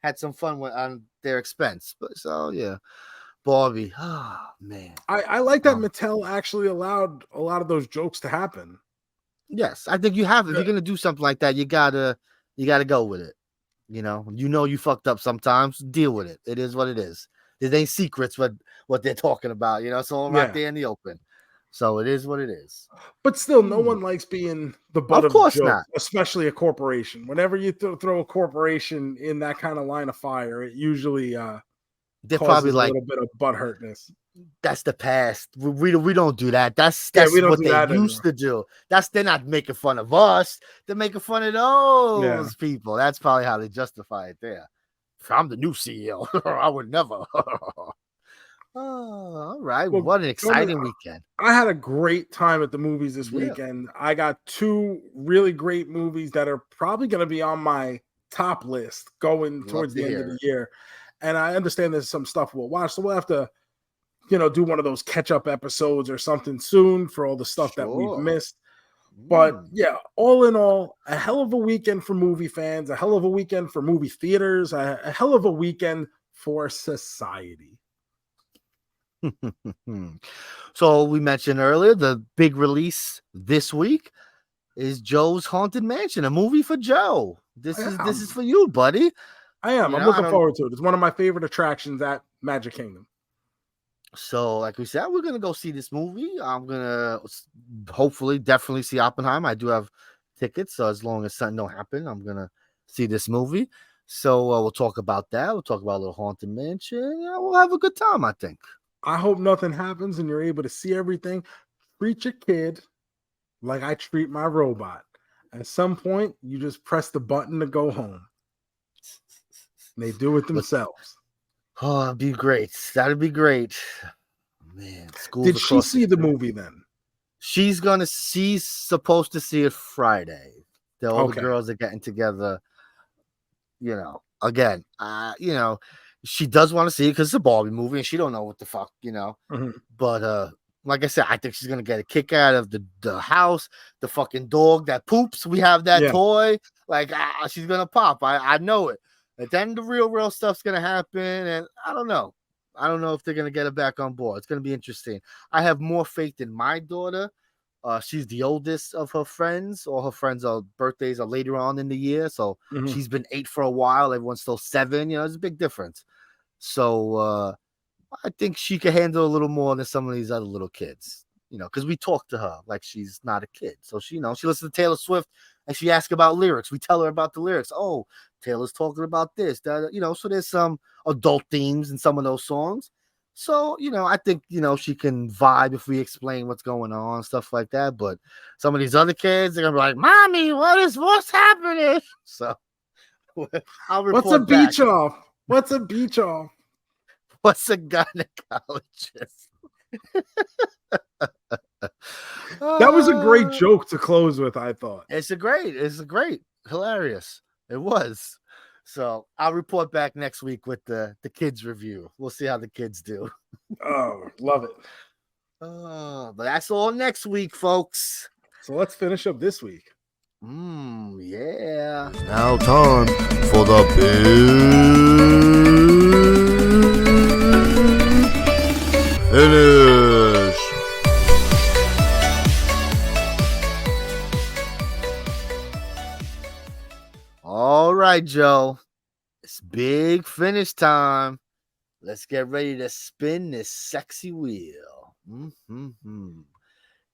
had some fun on their expense. But so yeah, Barbie. Oh man, I like that Mattel actually allowed a lot of those jokes to happen. Yes, I think you have. If you're gonna do something like that, you gotta go with it. You fucked up sometimes. Deal with it. It is what it is. There ain't secrets what they're talking about. It's all right there in the open. So it is what it is. But still, no one likes being the butt of course jokes, not. especially a corporation. Whenever you throw a corporation in that kind of line of fire, it usually they're causes probably a like, little bit of butthurtness. That's the past. We don't do that. That's we don't what do they that used to do. They're not making fun of us. They're making fun of those people. That's probably how they justify it there. If I'm the new CEO, I would never. Oh, all right. Well, what an exciting weekend. I had a great time at the movies this weekend. I got 2 really great movies that are probably going to be on my top list going towards the end of the year. And I understand there's some stuff we'll watch, so we'll have to, do one of those catch-up episodes or something soon for all the stuff that we've missed. But yeah, all in all, a hell of a weekend for movie fans, a hell of a weekend for movie theaters, a hell of a weekend for society. So we mentioned earlier the big release this week is Joe's Haunted Mansion, a movie for Joe. This is for you, buddy. I am. I'm looking forward to it. It's one of my favorite attractions at Magic Kingdom. So, like we said, we're gonna go see this movie. I'm gonna hopefully definitely see Oppenheimer. I do have tickets, so as long as something don't happen, I'm gonna see this movie. So we'll talk about that. We'll talk about a little Haunted Mansion. We'll have a good time, I think. I hope nothing happens and you're able to see everything. Treat your kid like I treat my robot. At some point, you just press the button to go home. And they do it themselves. Oh, that'd be great. That'd be great. Man, did she see the movie then? She's supposed to see it Friday. All the girls are getting together. Again, she does want to see it because it's a Barbie movie and she don't know what the fuck, Mm-hmm. But like I said, I think she's gonna get a kick out of the house, the fucking dog that poops. We have that toy. Like she's gonna pop. I know it. And then the real stuff's gonna happen, and I don't know. I don't know if they're gonna get her back on board. It's gonna be interesting. I have more faith in my daughter. She's the oldest of her friends. All her friends' birthdays are later on in the year, so she's been 8 for a while. Everyone's still 7. There's a big difference. So I think she can handle a little more than some of these other little kids. Because we talk to her like she's not a kid. So she listens to Taylor Swift and she asks about lyrics. We tell her about the lyrics. Oh, Taylor's talking about this. That, so there's some adult themes in some of those songs. So, I think, she can vibe if we explain what's going on, stuff like that. But some of these other kids, they're going to be like, Mommy, what's happening? So I'll report What's a back. beach off? What's a beach off? What's a gynecologist? That was a great joke to close with, I thought. It's a great, hilarious. It was. So I'll report back next week with the kids review. We'll see how the kids do. Oh, love it. But that's all next week, folks. So let's finish up this week. Yeah. Now time for the big finish. All right, Joe. It's big finish time. Let's get ready to spin this sexy wheel.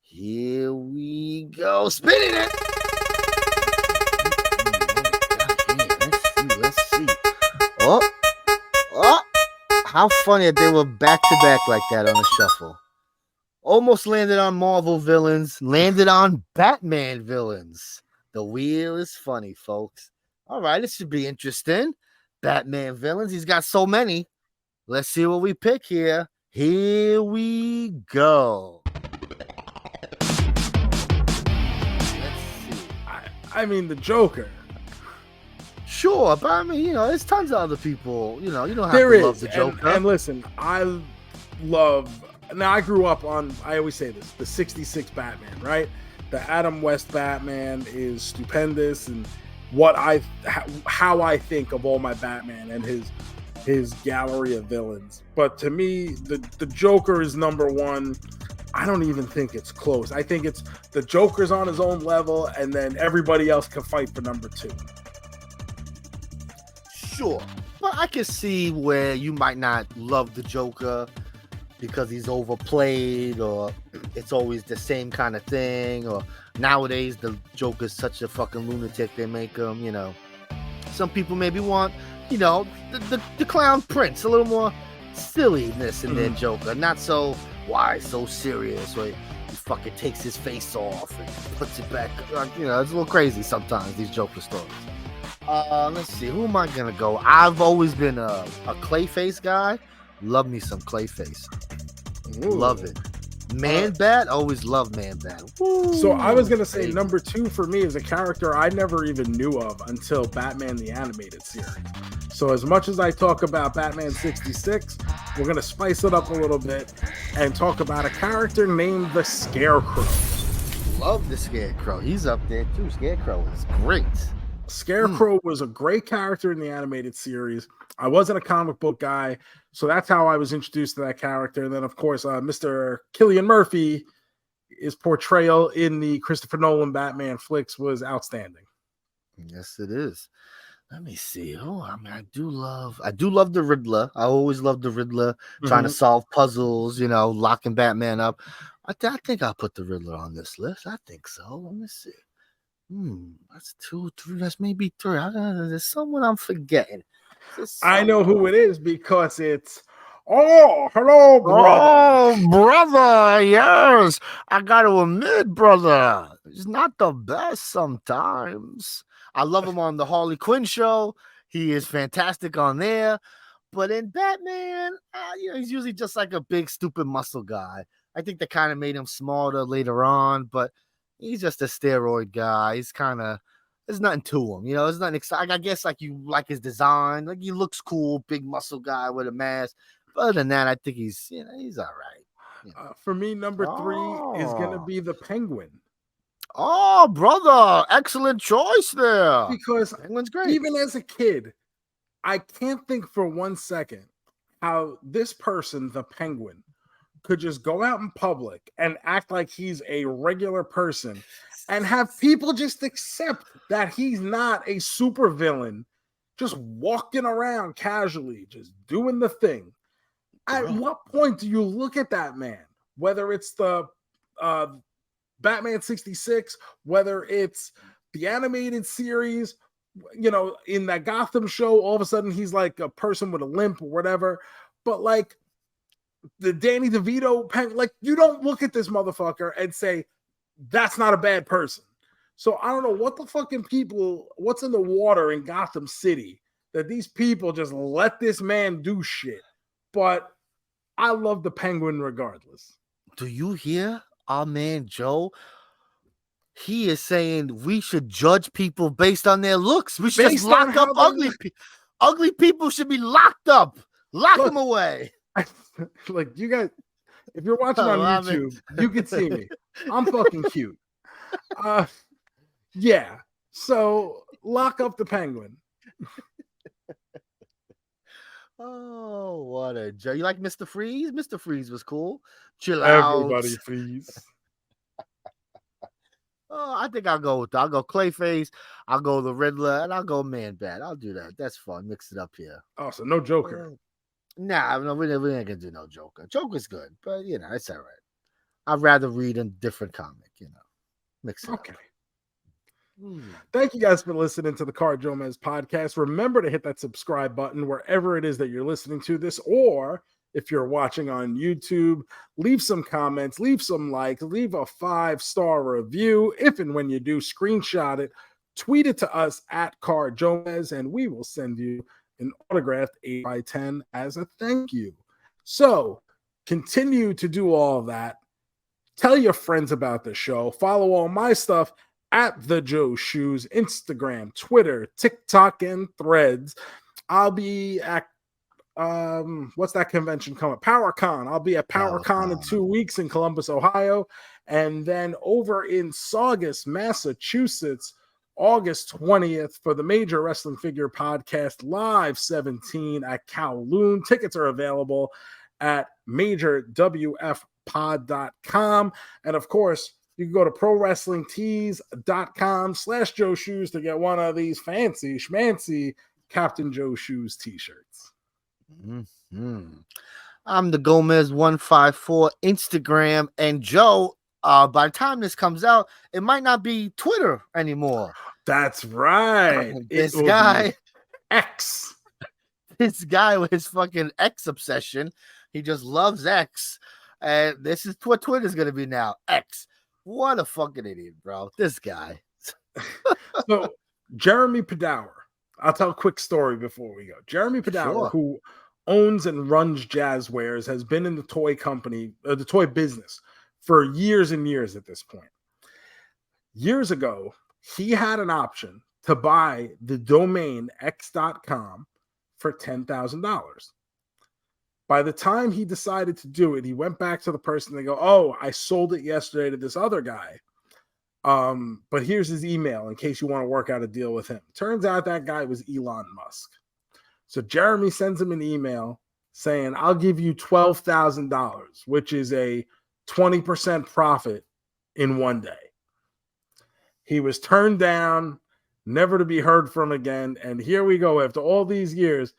Here we go. Spinning it. Let's see. Oh. How funny that they were back to back like that on the shuffle. Almost landed on Marvel villains, landed on Batman villains. The wheel is funny, folks. All right, this should be interesting. Batman villains. He's got so many. Let's see what we pick here. Here we go. Let's see. I mean, the Joker. Sure, but I mean, there's tons of other people. You don't have There to is. love the Joker. And listen, I love. Now, I grew up on. I always say this: the '66 Batman, right? The Adam West Batman is stupendous, and how I think of all my Batman and his gallery of villains. But to me, the Joker is number one. I don't even think it's close. I think it's the Joker's on his own level, and then everybody else can fight for number two. Sure, but I can see where you might not love the Joker because he's overplayed, or it's always the same kind of thing, or nowadays the Joker's such a fucking lunatic they make him. Some people maybe want, the clown prince, a little more silliness in their Joker, not so so serious, where he fucking takes his face off and puts it back. It's a little crazy sometimes, these Joker stories. Let's see, who am I gonna go? I've always been a Clayface guy. Love me some Clayface. Ooh. Love it. Man-Bat, always love Man-Bat. Woo. So I was gonna say number two for me is a character I never even knew of until Batman the Animated Series. So as much as I talk about Batman '66, we're gonna spice it up a little bit and talk about a character named the Scarecrow. Love the Scarecrow. He's up there too. Scarecrow is great. Scarecrow was a great character in the animated series. I wasn't a comic book guy, so that's how I was introduced to that character. And then, of course, Mr. Cillian Murphy, his portrayal in the Christopher Nolan Batman flicks was outstanding. Yes, it is. Let me see. I do love the Riddler. I always loved the Riddler, trying to solve puzzles, locking Batman up. I think I'll put the Riddler on this list. I think so. Let me see. That's 2, 3. That's maybe 3. There's someone I'm forgetting. I know who it is because it's hello, brother. Oh, brother, yes. I gotta admit, brother, he's not the best sometimes. I love him on the Harley Quinn show. He is fantastic on there. But in Batman, he's usually just like a big, stupid muscle guy. I think they kind of made him smarter later on, but he's just a steroid guy. He's there's nothing to him. There's nothing exciting. I guess you like his design. Like, he looks cool, big muscle guy with a mask. But other than that, I think he's all right. For me, number 3 is going to be the Penguin. Oh, brother. Excellent choice there. Because Penguin's great. Even as a kid, I can't think for 1 second how this person, the Penguin, could just go out in public and act like he's a regular person and have people just accept that he's not a super villain, just walking around casually, just doing the thing. At what point do you look at that man, whether it's the Batman '66, whether it's the animated series, in that Gotham show, all of a sudden he's like a person with a limp or whatever, but like the Danny DeVito, you don't look at this motherfucker and say, that's not a bad person. So I don't know what the fucking what's in the water in Gotham City that these people just let this man do shit. But I love the Penguin regardless. Do you hear our man Joe? He is saying we should judge people based on their looks. We should just lock up ugly people. Ugly people should be locked up. Lock them away. Like, you guys, If you're watching on love it. YouTube, you can see me. I'm fucking cute. Yeah. So lock up the penguin. Oh, what a joke. You like Mr. Freeze? Mr. Freeze was cool. Chill out. Everybody freeze. Oh, I think I'll go Clayface, I'll go the Riddler, and I'll go Man-Bat. I'll do that. That's fun. Mix it up here. Oh, so no Joker. Nah, no, we ain't gonna do no Joker. Joker's good, but it's all right. I'd rather read a different comic, Mix it Okay. up. Thank you guys for listening to the JoeMeZ podcast. Remember to hit that subscribe button wherever it is that you're listening to this, or if you're watching on YouTube, leave some comments, leave some likes, leave a 5-star review. If and when you do, screenshot it, tweet it to us at JoeMeZ, and we will send you an autographed 8x10 as a thank you. So continue to do all of that. Tell your friends about the show. Follow all my stuff at the Joe Shoes, Instagram, Twitter, TikTok, and Threads. I'll be at what's that convention coming? PowerCon. I'll be at PowerCon in 2 weeks in Columbus, Ohio, and then over in Saugus, Massachusetts, August 20th for the Major Wrestling Figure Podcast Live 17 at Kowloon. Tickets are available at majorwfpod.com, and of course, you can go to prowrestlingtees.com/Joe Shoes to get one of these fancy schmancy Captain Joe Shoes t-shirts. Mm-hmm. I'm the JoeMeZ154 Instagram, and Joe, by the time this comes out, it might not be Twitter anymore. That's right. This guy, X. This guy with his fucking X obsession, he just loves X, and this is what Twitter's gonna be now. X. What a fucking idiot, bro. This guy. So, Jeremy Padour. I'll tell a quick story before we go. Jeremy Padour, who owns and runs Jazzwares, has been in the toy company, the toy business for years and years at this point. Years ago, he had an option to buy the domain x.com for $10,000. By the time he decided to do it, he went back to the person. They go, "Oh, I sold it yesterday to this other guy. But here's his email in case you want to work out a deal with him." Turns out that guy was Elon Musk. So Jeremy sends him an email saying, "I'll give you $12,000, which is a 20% profit in one day." He was turned down, never to be heard from again. And here we go. After all these years,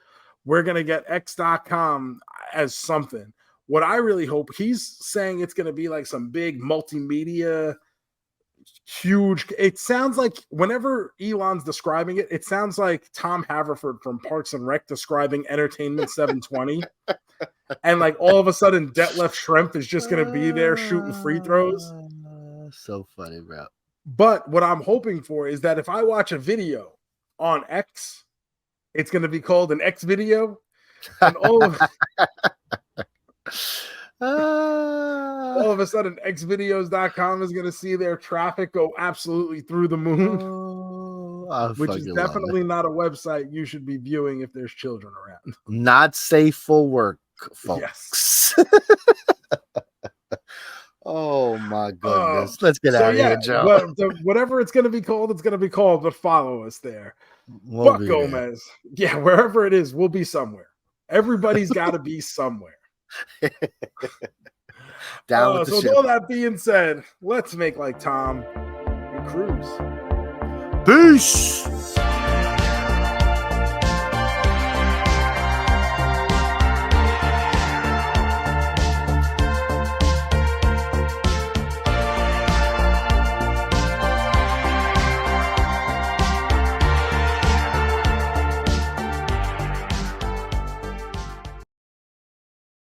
we're going to get x.com as something. What I really hope, he's saying it's going to be like some big multimedia, huge. It sounds like whenever Elon's describing it, it sounds like Tom Haverford from Parks and Rec describing Entertainment 720. And like all of a sudden, Detlef Schrempf is just going to be there shooting free throws. So funny, bro. But what I'm hoping for is that if I watch a video on X, it's going to be called an X video. And all of a sudden, xvideos.com is going to see their traffic go absolutely through the moon, which is definitely not a website you should be viewing if there's children around. Not safe for work, folks. Yes. Oh, my goodness. Let's get out of here, Joe. Well, whatever it's going to be called, it's going to be called, but follow us there. Buck Gomez. Yeah, wherever it is, we'll be somewhere. Everybody's got to be somewhere. Down with the so ship. With all that being said, let's make like Tom and cruise. Peace.